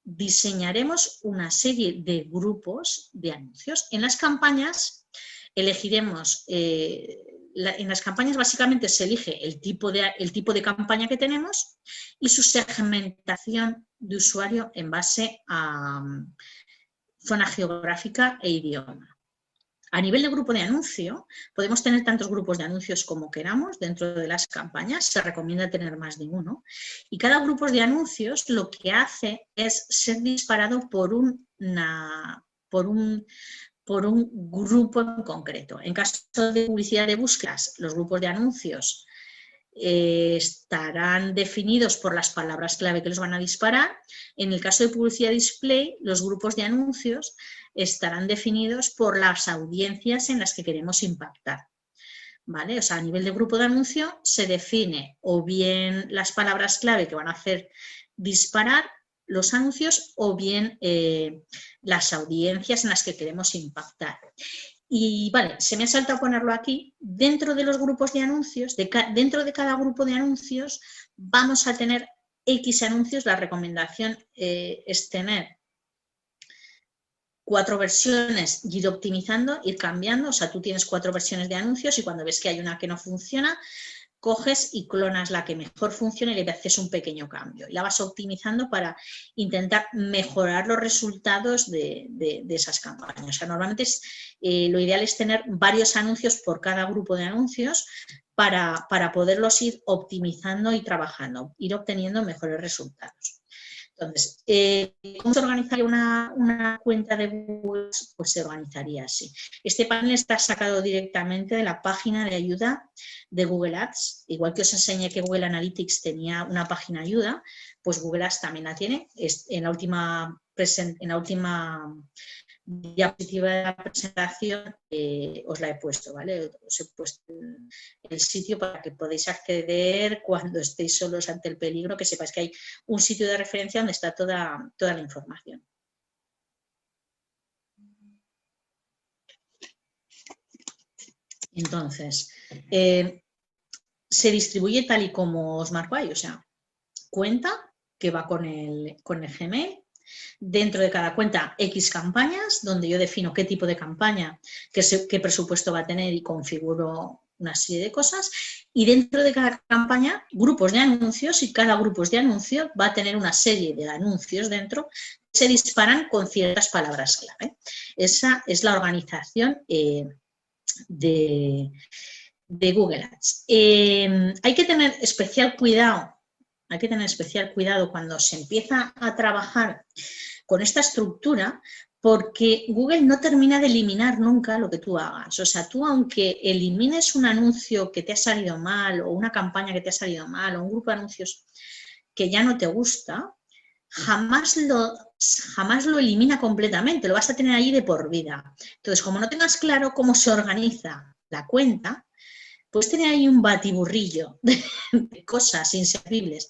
Speaker 1: diseñaremos una serie de grupos de anuncios. En las campañas elegiremos, en las campañas básicamente se elige el tipo de campaña que tenemos y su segmentación de usuario en base a zona geográfica e idioma. A nivel de grupo de anuncio, podemos tener tantos grupos de anuncios como queramos dentro de las campañas, se recomienda tener más de uno, y cada grupo de anuncios lo que hace es ser disparado por un grupo en concreto. En caso de publicidad de búsquedas, los grupos de anuncios estarán definidos por las palabras clave que los van a disparar. En el caso de publicidad display, los grupos de anuncios estarán definidos por las audiencias en las que queremos impactar, ¿vale? O sea, a nivel de grupo de anuncio se define o bien las palabras clave que van a hacer disparar los anuncios o bien las audiencias en las que queremos impactar. Y vale, se me ha saltado ponerlo aquí, dentro de los grupos de anuncios, dentro de cada grupo de anuncios vamos a tener X anuncios. La recomendación es tener 4 versiones y ir optimizando, ir cambiando. O sea, tú tienes 4 versiones de anuncios y cuando ves que hay una que no funciona, coges y clonas la que mejor funciona y le haces un pequeño cambio. Y la vas optimizando para intentar mejorar los resultados de esas campañas. O sea, normalmente lo ideal es tener varios anuncios por cada grupo de anuncios para poderlos ir optimizando y trabajando, ir obteniendo mejores resultados. Entonces, ¿cómo se organizaría una cuenta de Google? Pues se organizaría así. Este panel está sacado directamente de la página de ayuda de Google Ads. Igual que os enseñé que Google Analytics tenía una página de ayuda, pues Google Ads también la tiene. En la última diapositiva de la presentación os la he puesto, ¿vale? Os he puesto el sitio para que podáis acceder cuando estéis solos ante el peligro, que sepáis que hay un sitio de referencia donde está toda la información. Entonces, se distribuye tal y como os marco ahí, o sea, cuenta que va con el Gmail. Dentro de cada cuenta, X campañas, donde yo defino qué tipo de campaña, qué presupuesto va a tener y configuro una serie de cosas. Y dentro de cada campaña, grupos de anuncios, y cada grupo de anuncios va a tener una serie de anuncios dentro que se disparan con ciertas palabras clave. Esa es la organización de Google Ads. Hay que tener especial cuidado. Hay que tener especial cuidado cuando se empieza a trabajar con esta estructura, porque Google no termina de eliminar nunca lo que tú hagas. O sea, tú aunque elimines un anuncio que te ha salido mal, o una campaña que te ha salido mal, o un grupo de anuncios que ya no te gusta, jamás lo elimina completamente, lo vas a tener ahí de por vida. Entonces, como no tengas claro cómo se organiza la cuenta, pues tener ahí un batiburrillo de cosas inservibles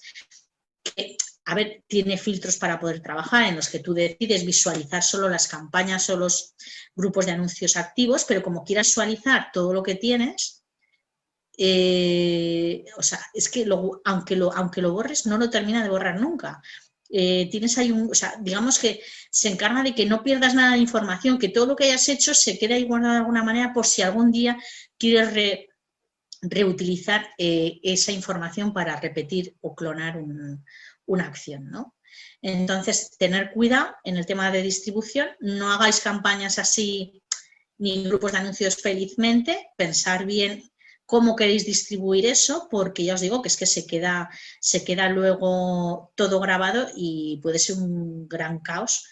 Speaker 1: que, a ver, tiene filtros para poder trabajar en los que tú decides visualizar solo las campañas o los grupos de anuncios activos, pero como quieras visualizar todo lo que tienes, o sea, es que aunque lo borres, no lo termina de borrar nunca. Tienes ahí o sea, digamos que se encarga de que no pierdas nada de información, que todo lo que hayas hecho se quede ahí guardado de alguna manera por si algún día quieres reutilizar esa información para repetir o clonar una acción, ¿no? Entonces, tener cuidado en el tema de distribución, no hagáis campañas así ni grupos de anuncios felizmente, pensar bien cómo queréis distribuir eso, porque ya os digo que es que se queda luego todo grabado y puede ser un gran caos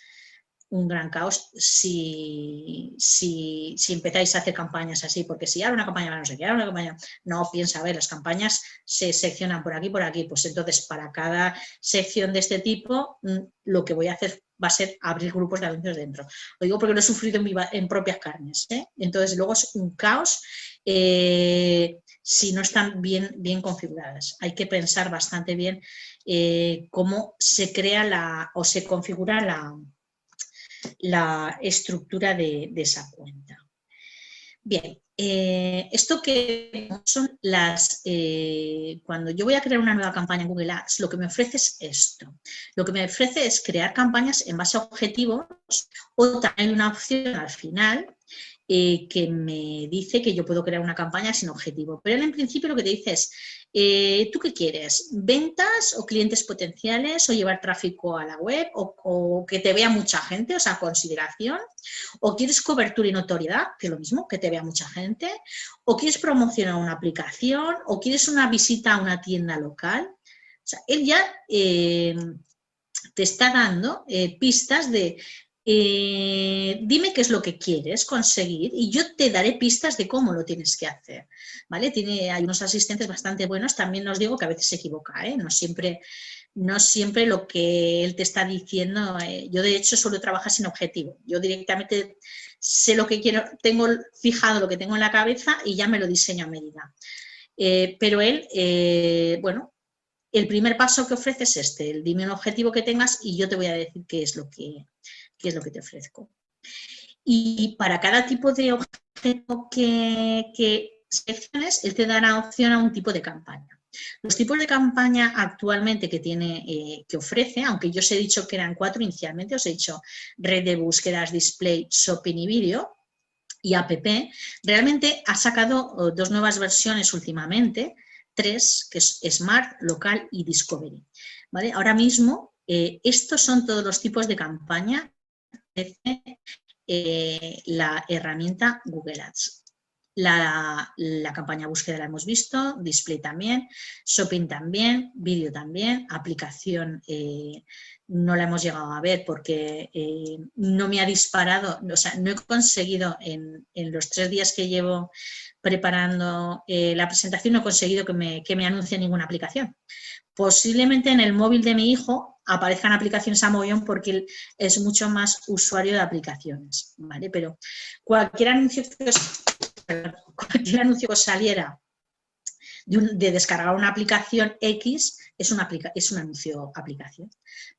Speaker 1: si empezáis a hacer campañas así, porque si ahora una campaña no sé qué, ahora una campaña, no, piensa, a ver, las campañas se seccionan por aquí, pues entonces para cada sección de este tipo lo que voy a hacer va a ser abrir grupos de anuncios dentro. Lo digo porque lo he sufrido en propias carnes, ¿eh? Entonces luego es un caos si no están bien configuradas. Hay que pensar bastante bien cómo se crea o se configura la estructura de esa cuenta. Bien, esto que son cuando yo voy a crear una nueva campaña en Google Ads, lo que me ofrece es esto. Lo que me ofrece es crear campañas en base a objetivos, o también hay una opción al final que me dice que yo puedo crear una campaña sin objetivo. Pero él en principio lo que te dice es, ¿tú qué quieres? ¿Ventas o clientes potenciales o llevar tráfico a la web o que te vea mucha gente, o sea, consideración? ¿O quieres cobertura y notoriedad, que es lo mismo, que te vea mucha gente? ¿O quieres promocionar una aplicación? ¿O quieres una visita a una tienda local? O sea, él ya te está dando pistas de dime qué es lo que quieres conseguir y yo te daré pistas de cómo lo tienes que hacer, ¿vale? Hay unos asistentes bastante buenos, también os digo que a veces se equivoca, ¿eh? No siempre lo que él te está diciendo, yo de hecho suelo trabajar sin objetivo, yo directamente sé lo que quiero, tengo fijado lo que tengo en la cabeza y ya me lo diseño a medida. Pero él, bueno, el primer paso que ofrece es este, dime un objetivo que tengas y yo te voy a decir qué es lo que te ofrezco. Y para cada tipo de objetivo que selecciones, él te dará opción a un tipo de campaña. Los tipos de campaña actualmente que ofrece, aunque yo os he dicho que eran 4 inicialmente, os he dicho red de búsquedas, display, shopping y vídeo y app, realmente ha sacado 2 nuevas versiones últimamente, 3, que es Smart, Local y Discovery. ¿Vale? Ahora mismo, estos son todos los tipos de campaña la herramienta Google Ads. La campaña búsqueda la hemos visto, display también, shopping también, vídeo también, aplicación no la hemos llegado a ver porque no me ha disparado, o sea, no he conseguido en los 3 días que llevo preparando la presentación, no he conseguido que me anuncie ninguna aplicación. Posiblemente en el móvil de mi hijo aparezcan aplicaciones a mogollón porque él es mucho más usuario de aplicaciones, ¿vale? Pero cualquier anuncio que os saliera de descargar una aplicación X es un anuncio aplicación,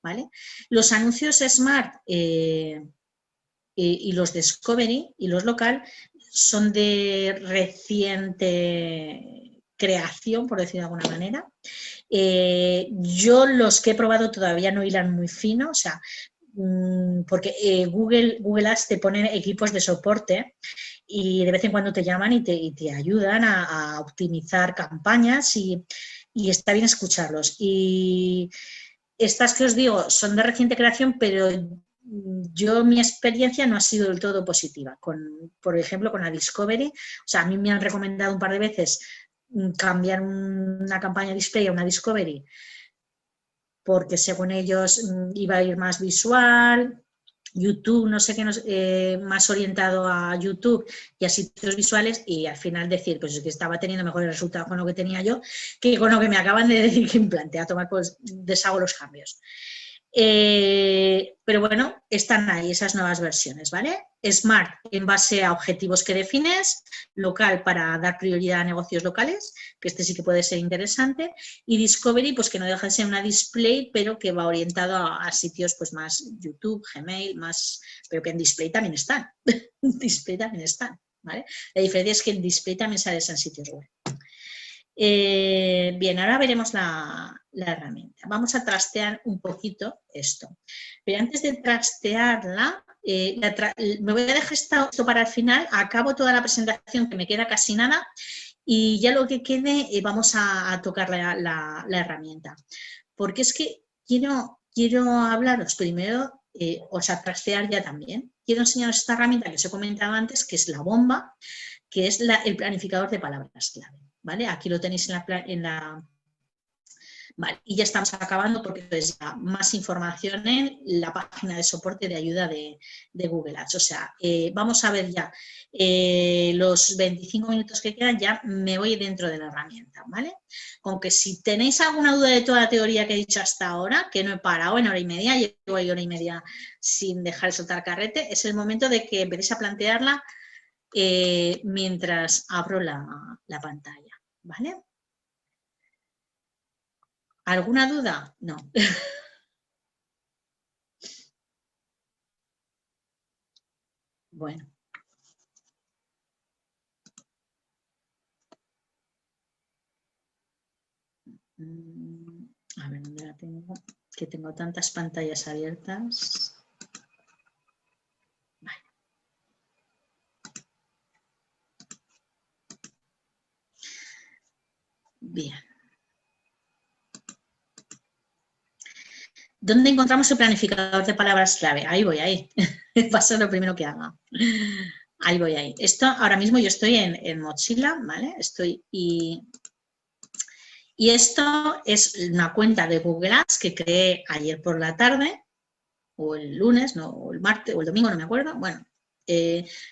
Speaker 1: ¿vale? Los anuncios Smart y los Discovery y los local son de reciente creación, por decirlo de alguna manera. Yo los que he probado todavía no hilan muy fino, o sea, porque Google Ads te pone equipos de soporte y de vez en cuando te llaman y te ayudan a optimizar campañas y está bien escucharlos. Y estas que os digo son de reciente creación, pero mi experiencia no ha sido del todo positiva. Por ejemplo, con la Discovery, o sea, a mí me han recomendado un par de veces cambiar una campaña display a una Discovery porque según ellos iba a ir más visual, YouTube, no sé qué, más orientado a YouTube y a sitios visuales y al final decir, pues es que estaba teniendo mejores resultados con lo que tenía yo que con lo que me acaban de decir que implanté, a tomar pues deshago los cambios. Pero bueno, están ahí esas nuevas versiones, ¿vale? Smart en base a objetivos que defines, local para dar prioridad a negocios locales, que este sí que puede ser interesante, y Discovery, pues que no deja de ser una display, pero que va orientado a sitios pues más YouTube, Gmail, más, pero que en display también están, display también están, ¿vale? La diferencia es que en display también sales en sitios web. Bien, ahora veremos la herramienta. Vamos a trastear un poquito esto. Pero antes de trastearla, me voy a dejar esto para el final. Acabo toda la presentación, que me queda casi nada, y ya lo que quede vamos a tocar la herramienta. Porque es que quiero hablaros primero, o sea, trastear ya también. Quiero enseñaros esta herramienta que os he comentado antes, que es la bomba, que es el planificador de palabras clave. ¿Vale? Aquí lo tenéis Vale, y ya estamos acabando porque es ya más información en la página de soporte de ayuda de Google Ads. O sea, vamos a ver ya los 25 minutos que quedan, ya me voy dentro de la herramienta, ¿vale? Aunque si tenéis alguna duda de toda la teoría que he dicho hasta ahora, que no he parado en hora y media, llevo ahí hora y media sin dejar de soltar carrete, es el momento de que empecéis a plantearla mientras abro la pantalla, ¿vale? ¿Alguna duda? No. Bueno. A ver, ¿dónde la tengo? Que tengo tantas pantallas abiertas. Vale. Bien. ¿Dónde encontramos el planificador de palabras clave? Ahí voy, ahí. Va a ser lo primero que haga. Ahí voy, ahí. Esto, ahora mismo yo estoy en Mozilla, ¿vale? Y esto es una cuenta de Google Ads que creé ayer por la tarde, o el lunes, no, o el martes, o el domingo, no me acuerdo. Bueno,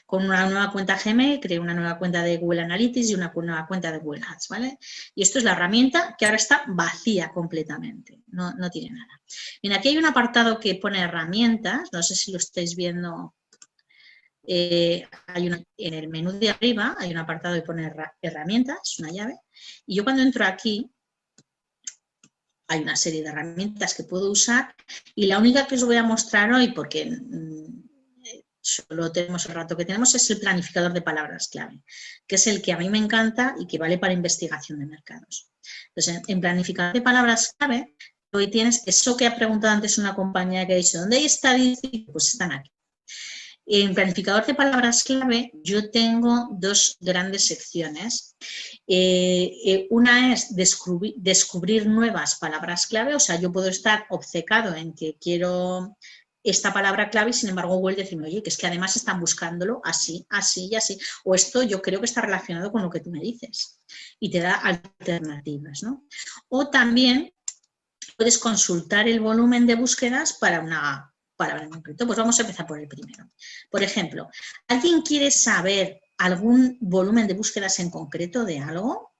Speaker 1: con una nueva cuenta Gmail, creé una nueva cuenta de Google Analytics y una nueva cuenta de Google Ads, ¿vale? Y esto es la herramienta que ahora está vacía completamente, no tiene nada. Bien, aquí hay un apartado que pone herramientas, no sé si lo estáis viendo, en el menú de arriba hay un apartado que pone herramientas, una llave, y yo cuando entro aquí hay una serie de herramientas que puedo usar y la única que os voy a mostrar hoy, porque solo tenemos el rato que tenemos, es el planificador de palabras clave, que es el que a mí me encanta y que vale para investigación de mercados. Entonces, en planificador de palabras clave, hoy tienes eso que ha preguntado antes una compañera que ha dicho, ¿dónde hay estadísticas? Pues están aquí. En planificador de palabras clave yo tengo dos grandes secciones. Una es descubrir nuevas palabras clave, o sea, yo puedo estar obcecado en que quiero esta palabra clave y sin embargo Google decirme, oye, que es que además están buscándolo así, así y así, o esto yo creo que está relacionado con lo que tú me dices y te da alternativas, ¿no? O también puedes consultar el volumen de búsquedas para en concreto. Pues vamos a empezar por el primero. Por ejemplo, ¿alguien quiere saber algún volumen de búsquedas en concreto de algo?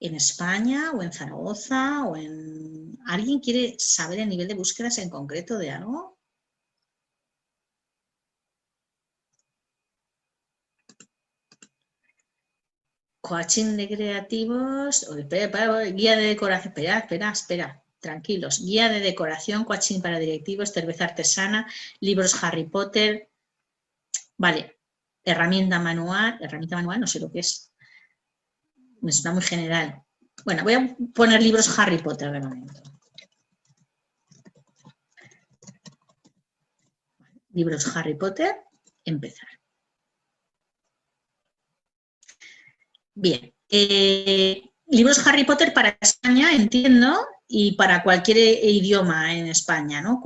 Speaker 1: ¿En España o en Zaragoza? ¿Alguien quiere saber el nivel de búsquedas en concreto de algo? Coaching de creativos, guía de decoración, espera, tranquilos, guía de decoración, coaching para directivos, cerveza artesana, libros Harry Potter, vale, herramienta manual, no sé lo que es, me suena muy general. Bueno, voy a poner libros Harry Potter de momento. Libros Harry Potter, empezar. Bien, libros Harry Potter para España, entiendo, y para cualquier idioma en España, ¿no?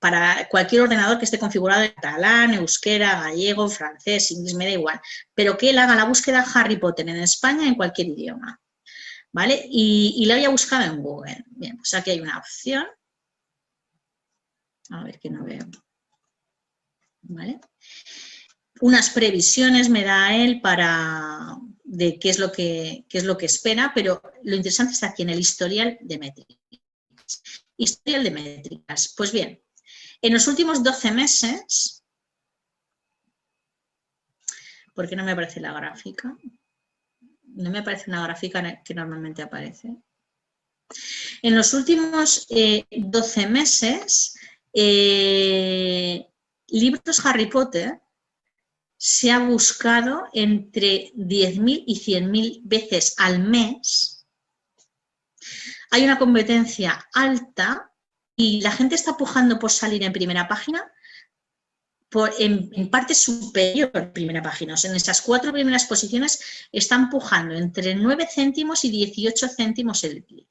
Speaker 1: Para cualquier ordenador que esté configurado en catalán, euskera, gallego, francés, inglés, me da igual, pero que él haga la búsqueda Harry Potter en España en cualquier idioma, ¿vale? Y la haya buscado en Google. Bien, pues aquí hay una opción. A ver, que no veo. ¿Vale? Unas previsiones me da él de qué es lo que espera, pero lo interesante está aquí en el historial de métricas. Historial de métricas. Pues bien, en los últimos 12 meses, ¿por qué no me aparece la gráfica? No me aparece una gráfica que normalmente aparece. En los últimos 12 meses, libros Harry Potter se ha buscado entre 10.000 y 100.000 veces al mes. Hay una competencia alta y la gente está pujando por salir en primera página, en parte superior primera página. O sea, en esas 4 primeras posiciones están pujando entre 9 céntimos y 18 céntimos el clic.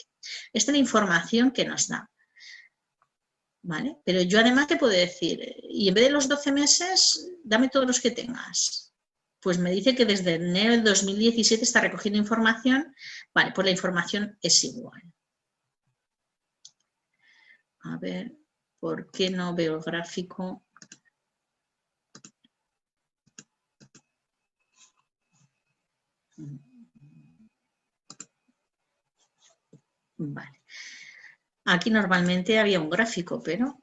Speaker 1: Esta es la información que nos da. ¿Vale? Pero yo además te puedo decir, y en vez de los 12 meses, dame todos los que tengas. Pues me dice que desde enero del 2017 está recogiendo información. Vale, pues la información es igual. A ver, ¿por qué no veo el gráfico? Vale. Aquí normalmente había un gráfico, pero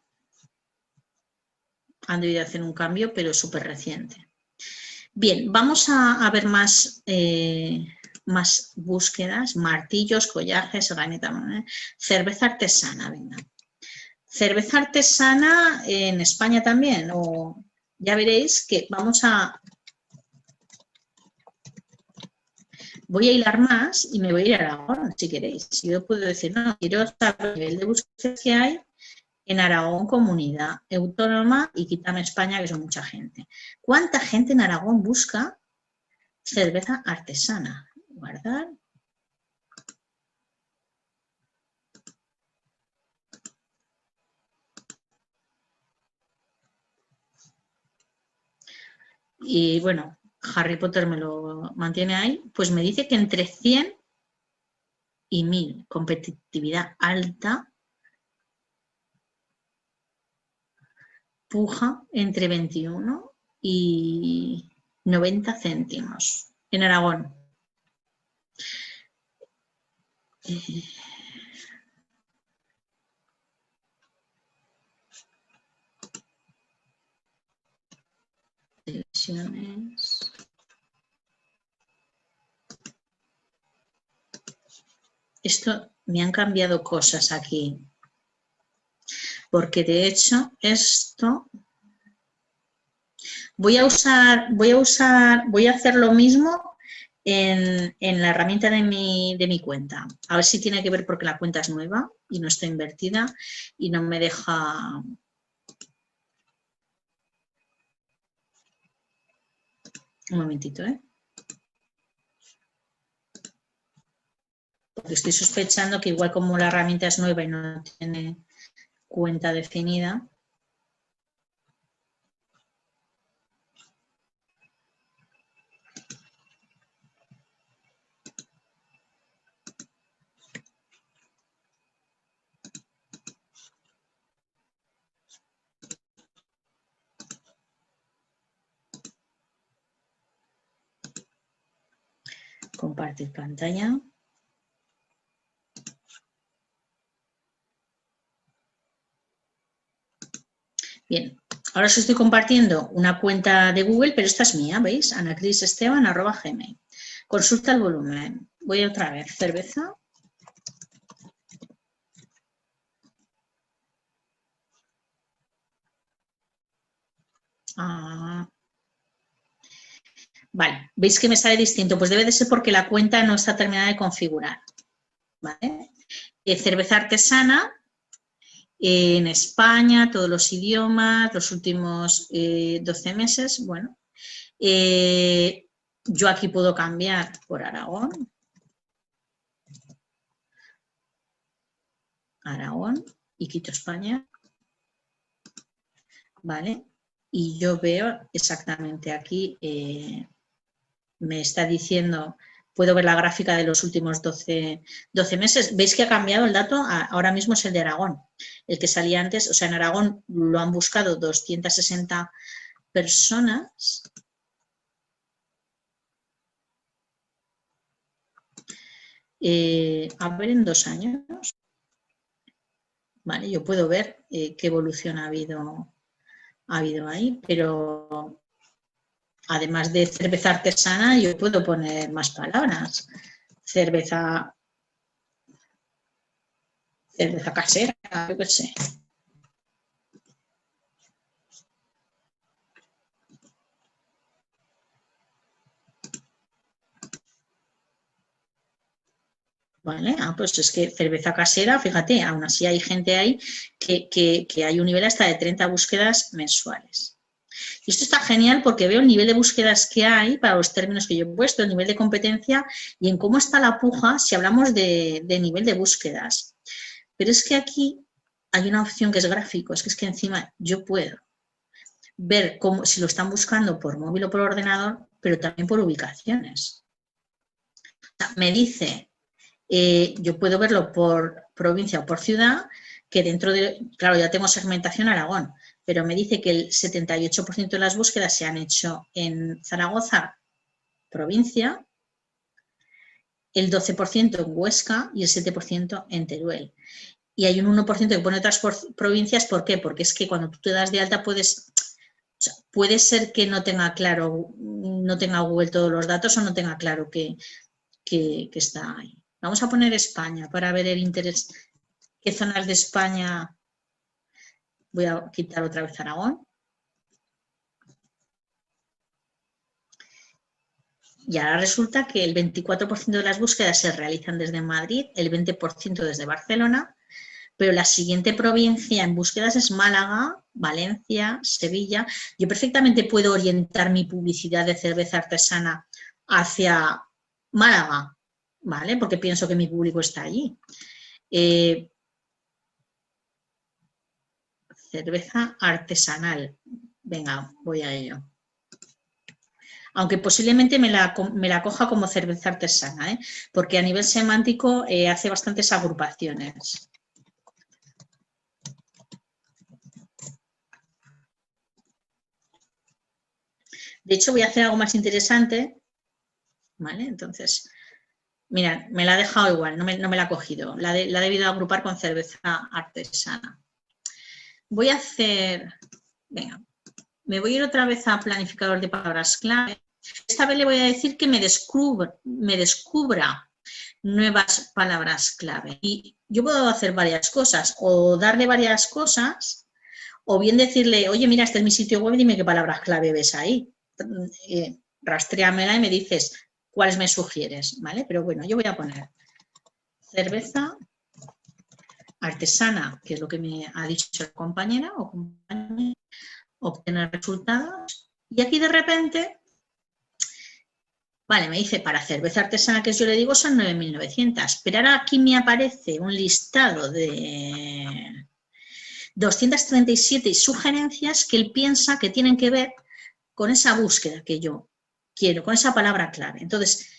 Speaker 1: han debido hacer un cambio, pero súper reciente. Bien, vamos a ver más búsquedas. Martillos, collajes, cerveza artesana, venga. Cerveza artesana en España también, o ya veréis que voy a hilar más y me voy a ir a Aragón, si queréis. Yo puedo decir, no, quiero saber el nivel de búsquedas que hay en Aragón, comunidad autónoma, y quítame España, que son mucha gente. ¿Cuánta gente en Aragón busca cerveza artesana? Guardar. Y bueno, Harry Potter me lo mantiene ahí, pues me dice que entre 100 y 1000, competitividad alta, puja entre 21 y 90 céntimos en Aragón. Televisiones. Esto me han cambiado cosas aquí, porque de hecho esto voy a hacer lo mismo en la herramienta de mi cuenta. A ver si tiene que ver porque la cuenta es nueva y no está invertida y no me deja. Un momentito, ¿eh? Porque estoy sospechando que igual como la herramienta es nueva y no tiene cuenta definida. Compartir pantalla. Bien, ahora os estoy compartiendo una cuenta de Google, pero esta es mía, ¿veis? anacrisesteban@gmail. Consulta el volumen. Voy otra vez, cerveza. Vale, ¿veis que me sale distinto? Pues debe de ser porque la cuenta no está terminada de configurar. ¿Vale? Cerveza artesana, en España, todos los idiomas, los últimos 12 meses. Bueno, yo aquí puedo cambiar por Aragón. Aragón y quito España. ¿Vale? Y yo veo exactamente aquí, me está diciendo, puedo ver la gráfica de los últimos 12 meses. ¿Veis que ha cambiado el dato? Ahora mismo es el de Aragón. El que salía antes, o sea, en Aragón lo han buscado 260 personas. A ver, en 2 años. Vale, yo puedo ver qué evolución ha habido ahí, pero además de cerveza artesana, yo puedo poner más palabras. Cerveza casera, yo qué sé. ¿Vale? Pues es que cerveza casera, fíjate, aún así hay gente ahí que hay un nivel hasta de 30 búsquedas mensuales. Y esto está genial porque veo el nivel de búsquedas que hay para los términos que yo he puesto, el nivel de competencia y en cómo está la puja si hablamos de nivel de búsquedas. Pero es que aquí hay una opción que es gráfico, es que encima yo puedo ver cómo, si lo están buscando por móvil o por ordenador, pero también por ubicaciones. O sea, me dice, yo puedo verlo por provincia o por ciudad, que dentro de, claro, ya tengo segmentación Aragón, pero me dice que el 78% de las búsquedas se han hecho en Zaragoza, provincia, el 12% en Huesca y el 7% en Teruel. Y hay un 1% que pone otras provincias, ¿por qué? Porque es que cuando tú te das de alta puedes, o sea, puede ser que no tenga claro, no tenga Google todos los datos o no tenga claro que está ahí. Vamos a poner España para ver el interés. ¿Qué zonas de España? Voy a quitar otra vez Aragón. Y ahora resulta que el 24% de las búsquedas se realizan desde Madrid, el 20% desde Barcelona, pero la siguiente provincia en búsquedas es Málaga, Valencia, Sevilla. Yo perfectamente puedo orientar mi publicidad de cerveza artesana hacia Málaga, ¿vale? Porque pienso que mi público está allí. Cerveza artesanal. Venga, voy a ello. Aunque posiblemente me la coja como cerveza artesana, porque a nivel semántico hace bastantes agrupaciones. De hecho, voy a hacer algo más interesante, ¿vale? Entonces, mirad, me la ha dejado igual, no me la ha cogido. La he debido agrupar con cerveza artesana. Voy a hacer, venga, me voy a ir otra vez a planificador de palabras clave. Esta vez le voy a decir que me descubra nuevas palabras clave. Y yo puedo hacer varias cosas, o darle varias cosas, o bien decirle, oye, mira, este es mi sitio web, dime qué palabras clave ves ahí. Rastréamela y me dices cuáles me sugieres, ¿vale? Pero bueno, yo voy a poner cerveza artesana, que es lo que me ha dicho la compañera o compañera, obtener resultados. Y aquí de repente, vale, me dice para cerveza artesana, que yo le digo, son 9.900. Pero ahora aquí me aparece un listado de 237 sugerencias que él piensa que tienen que ver con esa búsqueda que yo quiero, con esa palabra clave. Entonces,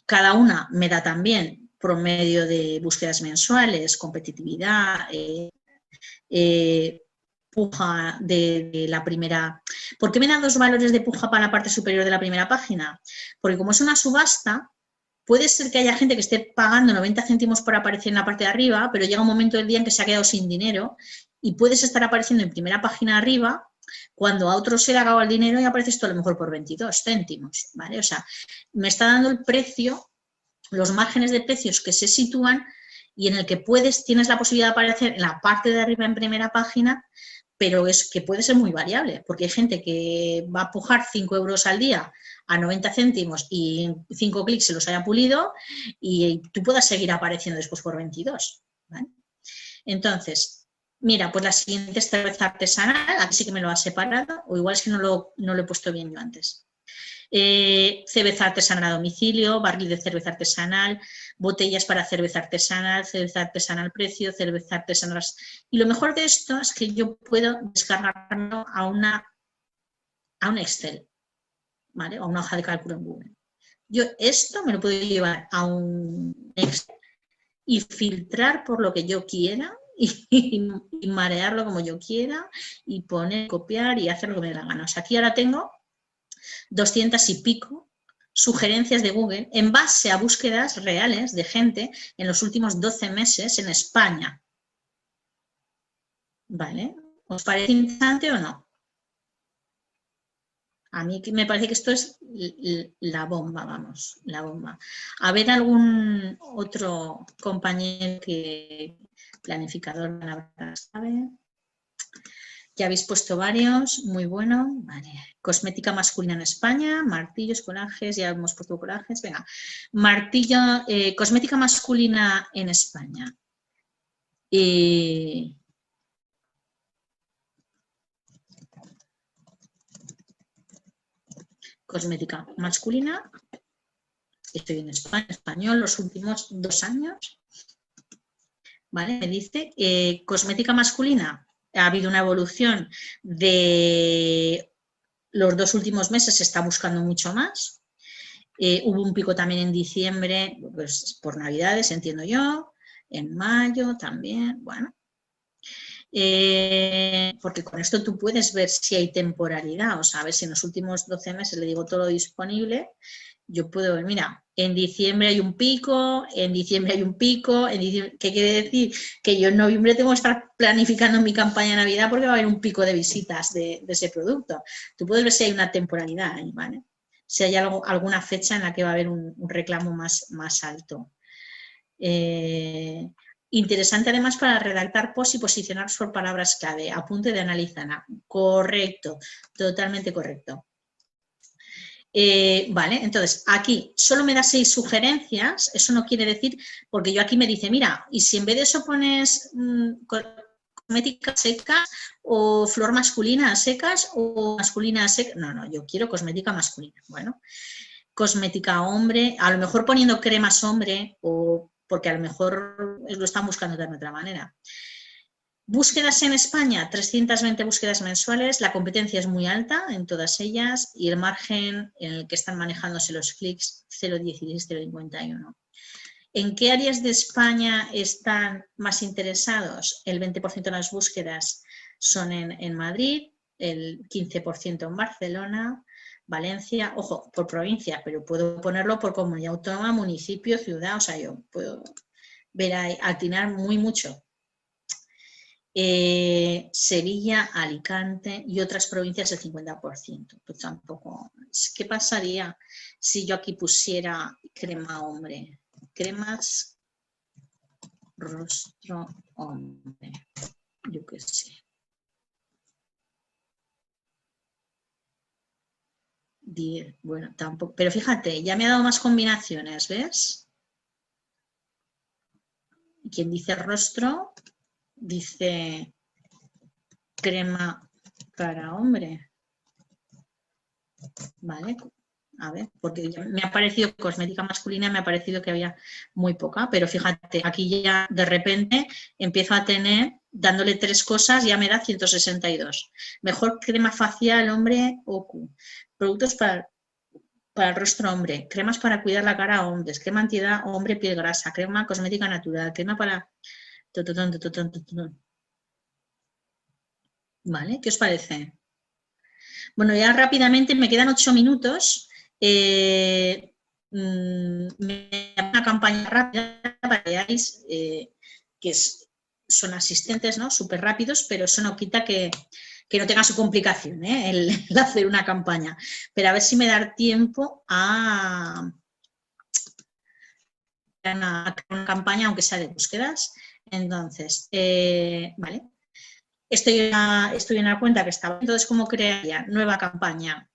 Speaker 1: cada una me da también promedio de búsquedas mensuales, competitividad, puja de la primera. ¿Por qué me da 2 valores de puja para la parte superior de la primera página? Porque como es una subasta, puede ser que haya gente que esté pagando 90 céntimos por aparecer en la parte de arriba, pero llega un momento del día en que se ha quedado sin dinero y puedes estar apareciendo en primera página arriba cuando a otros se le ha acabado el dinero y apareces tú a lo mejor por 22 céntimos, ¿vale? O sea, me está dando el precio, los márgenes de precios que se sitúan y en el que tienes la posibilidad de aparecer en la parte de arriba en primera página, pero es que puede ser muy variable, porque hay gente que va a pujar 5 euros al día a 90 céntimos y en 5 clics se los haya pulido y tú puedas seguir apareciendo después por 22, ¿vale? Entonces, mira, pues la siguiente es cerveza artesanal, aquí sí que me lo ha separado, o igual es que no lo he puesto bien yo antes. Cerveza artesanal a domicilio, barril de cerveza artesanal, botellas para cerveza artesanal precio, cerveza artesanal. Y lo mejor de esto es que yo puedo descargarlo a un Excel, ¿vale? O a una hoja de cálculo en Google. Yo esto me lo puedo llevar a un Excel y filtrar por lo que yo quiera y marearlo como yo quiera y poner, copiar y hacer lo que me dé la gana. O sea, aquí ahora tengo 200 y pico sugerencias de Google en base a búsquedas reales de gente en los últimos 12 meses en España. ¿Vale? ¿Os parece interesante o no? A mí me parece que esto es la bomba, vamos, la bomba. A ver algún otro compañero planificador, ¿sabe? Ya habéis puesto varios, muy bueno. Vale. Cosmética masculina en España, martillos, collages, ya hemos puesto collages. Venga, martillo, cosmética masculina en España. Cosmética masculina. Estoy en España, español, los últimos 2 años. ¿Vale? Me dice, cosmética masculina. Ha habido una evolución de los 2 últimos meses, se está buscando mucho más. Hubo un pico también en diciembre, pues por Navidades, entiendo yo, en mayo también, bueno. Porque con esto tú puedes ver si hay temporalidad, o sea, a ver si en los últimos 12 meses le digo todo lo disponible, yo puedo ver, mira, en diciembre hay un pico, en diciembre hay un pico, ¿qué quiere decir? Que yo en noviembre tengo que estar planificando mi campaña de Navidad porque va a haber un pico de visitas de ese producto. Tú puedes ver si hay una temporalidad ahí, ¿vale? Si hay alguna fecha en la que va a haber un reclamo más alto. Interesante además para redactar posts y posicionar por palabras clave. Apunte de Analizana. Correcto, totalmente correcto. Vale, entonces aquí solo me da 6 sugerencias, eso no quiere decir, porque yo aquí me dice, mira, y si en vez de eso pones cosmética seca o flor masculina secas o masculina seca, no, yo quiero cosmética masculina, bueno, cosmética hombre, a lo mejor poniendo cremas hombre o porque a lo mejor lo están buscando de otra manera. Búsquedas en España, 320 búsquedas mensuales, la competencia es muy alta en todas ellas y el margen en el que están manejándose los clics 0,16, 0,51. ¿En qué áreas de España están más interesados? El 20% de las búsquedas son en Madrid, el 15% en Barcelona, Valencia, ojo, por provincia, pero puedo ponerlo por comunidad autónoma, municipio, ciudad, o sea, yo puedo ver ahí, atinar muy mucho. Sevilla, Alicante y otras provincias el 50%. Pues tampoco. ¿Qué pasaría si yo aquí pusiera crema hombre? Cremas rostro hombre. Yo qué sé. 10, bueno, tampoco. Pero fíjate, ya me ha dado más combinaciones, ¿ves? Quien dice rostro, dice crema para hombre. ¿Vale? A ver, porque me ha parecido cosmética masculina, me ha parecido que había muy poca, pero fíjate, aquí ya de repente empiezo a tener dándole 3 cosas ya me da 162. Mejor crema facial hombre OQ. Productos para el rostro hombre. Cremas para cuidar la cara a hombres. Crema antiedad hombre piel grasa. Crema cosmética natural. Crema para... ¿Vale? ¿Qué os parece? Bueno, ya rápidamente me quedan 8 minutos. Me una campaña rápida para que veáis que son asistentes, ¿no? Súper rápidos, pero eso no quita que no tenga su complicación, ¿eh? el hacer una campaña. Pero a ver si me da tiempo a una campaña, aunque sea de búsquedas. Entonces, vale. Estoy en la cuenta que estaba. Entonces, ¿cómo crearía? Nueva campaña.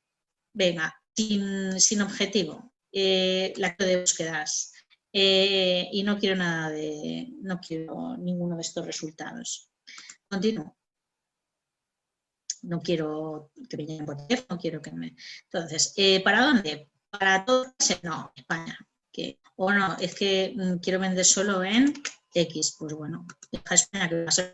Speaker 1: Venga, sin objetivo. La de búsquedas. Y no quiero no quiero ninguno de estos resultados. Continúo. No quiero que me llamen por teléfono, no quiero que me... Entonces, ¿para dónde? Para todo, no, España. O no, es que quiero vender solo en X. Pues bueno, deja España, que va a ser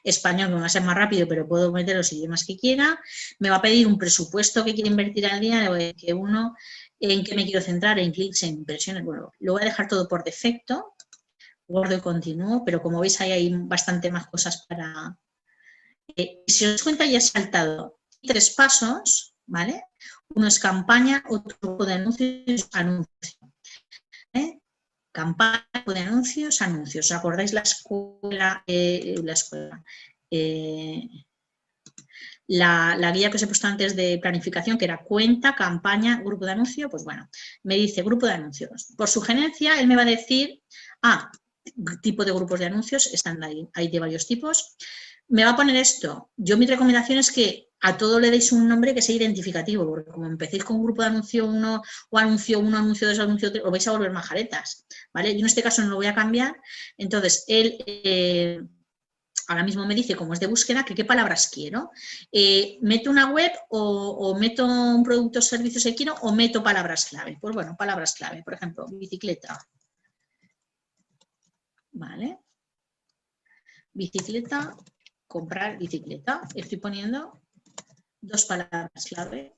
Speaker 1: español, que va a ser más rápido, pero puedo meter los idiomas que quiera. Me va a pedir un presupuesto que quiero invertir al día, que uno, en qué me quiero centrar, en clics, en impresiones. Bueno, lo voy a dejar todo por defecto. Guardo y continúo, pero como veis ahí hay bastante más cosas para... si os das cuenta, ya he saltado 3 pasos, ¿vale? Uno es campaña, otro grupo de anuncios, anuncio. Campaña, grupo de anuncios, anuncios. ¿Os acordáis la escuela? La guía que os he puesto antes de planificación, que era cuenta, campaña, grupo de anuncio, pues bueno, me dice grupo de anuncios. Por sugerencia, él me va a decir, tipo de grupos de anuncios, están ahí, hay de varios tipos. Me va a poner esto. Yo mi recomendación es que a todo le deis un nombre que sea identificativo, porque como empecéis con un grupo de anuncio 1 o anuncio 1, anuncio 2, anuncio 3, os vais a volver majaretas, ¿vale? Yo en este caso no lo voy a cambiar. Entonces, él ahora mismo me dice, como es de búsqueda, que qué palabras quiero. ¿Meto una web o meto un producto o servicios que quiero o meto palabras clave? Pues bueno, palabras clave, por ejemplo, bicicleta. ¿Vale? Bicicleta, comprar bicicleta. Estoy poniendo 2 palabras clave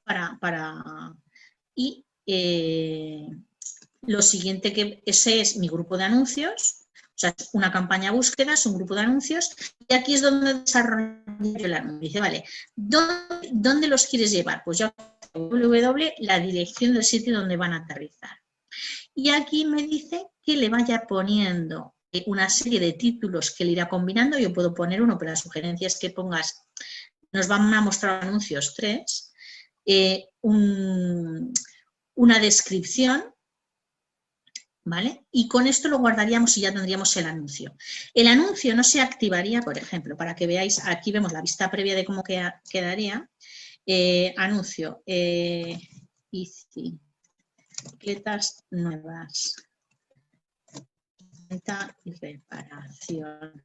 Speaker 1: y lo siguiente que ese es mi grupo de anuncios, o sea, es una campaña búsqueda, es un grupo de anuncios, y aquí es donde desarrollo el anuncio. Dice, vale, ¿dónde los quieres llevar? Pues yo www, la dirección del sitio donde van a aterrizar. Y aquí me dice que le vaya poniendo una serie de títulos que le irá combinando. Yo puedo poner uno, pero la sugerencia es que pongas, nos van a mostrar anuncios 3, una descripción, ¿vale? Y con esto lo guardaríamos y ya tendríamos el anuncio. El anuncio no se activaría, por ejemplo, para que veáis, aquí vemos la vista previa de cómo quedaría. Anuncio, bicicletas nuevas, venta y reparación.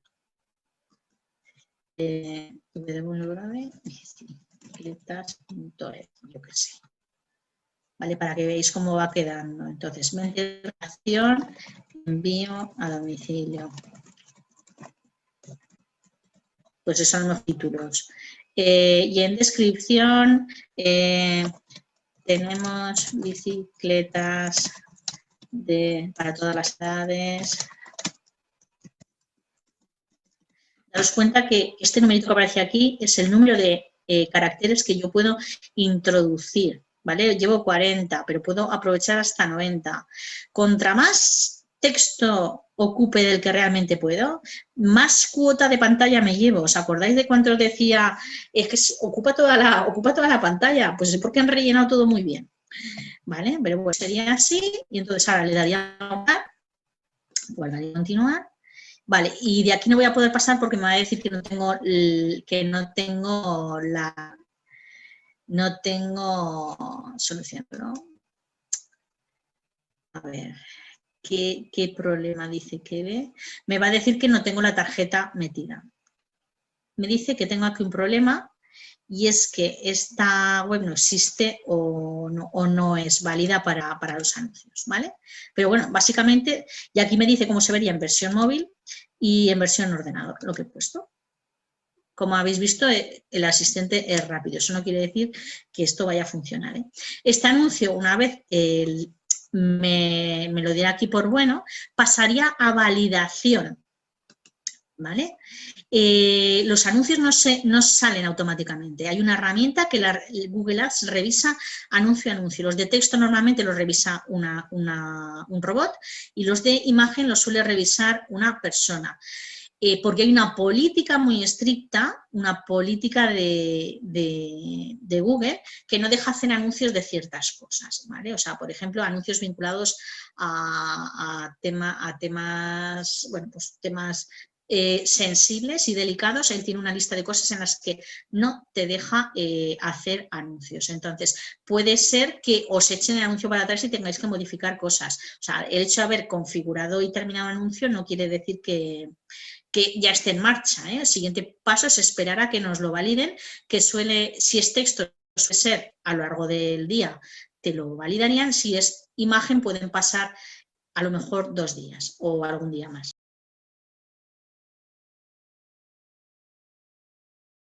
Speaker 1: Bicicletas.es, yo qué sé. ¿Vale? Para que veáis cómo va quedando. Entonces, ventilación, envío a domicilio. Pues esos son los títulos. Y en descripción tenemos bicicletas para todas las edades. Daros cuenta que este numerito que aparece aquí es el número de caracteres que yo puedo introducir. ¿Vale? Llevo 40, pero puedo aprovechar hasta 90. Contra más texto ocupe del que realmente puedo, más cuota de pantalla me llevo. ¿Os acordáis de cuánto os decía? Es que ocupa toda la pantalla. Pues es porque han rellenado todo muy bien. ¿Vale? Pero pues sería así y entonces ahora le daría a guardar y continuar. Vale, y de aquí no voy a poder pasar porque me va a decir que no tengo solución, ¿no? A ver, ¿qué problema dice que ve? Me va a decir que no tengo la tarjeta metida. Me dice que tengo aquí un problema y es que esta web no existe o no es válida para los anuncios, ¿vale? Pero bueno, básicamente, y aquí me dice cómo se vería en versión móvil y en versión ordenador, lo que he puesto. Como habéis visto, el asistente es rápido, eso no quiere decir que esto vaya a funcionar, ¿eh? Este anuncio, una vez me lo diera aquí por bueno, pasaría a validación, ¿vale? Los anuncios no salen automáticamente. Hay una herramienta que Google Ads revisa anuncio a anuncio. Los de texto normalmente los revisa un robot y los de imagen los suele revisar una persona. Porque hay una política muy estricta, una política de Google que no deja hacer anuncios de ciertas cosas, ¿vale? O sea, por ejemplo, anuncios vinculados a temas, bueno, pues temas sensibles y delicados. Él tiene una lista de cosas en las que no te deja hacer anuncios. Entonces, puede ser que os echen el anuncio para atrás y tengáis que modificar cosas. O sea, el hecho de haber configurado y terminado el anuncio no quiere decir que ya esté en marcha, ¿eh? El siguiente paso es esperar a que nos lo validen, que si es texto, suele ser a lo largo del día, te lo validarían. Si es imagen, pueden pasar a lo mejor 2 días o algún día más.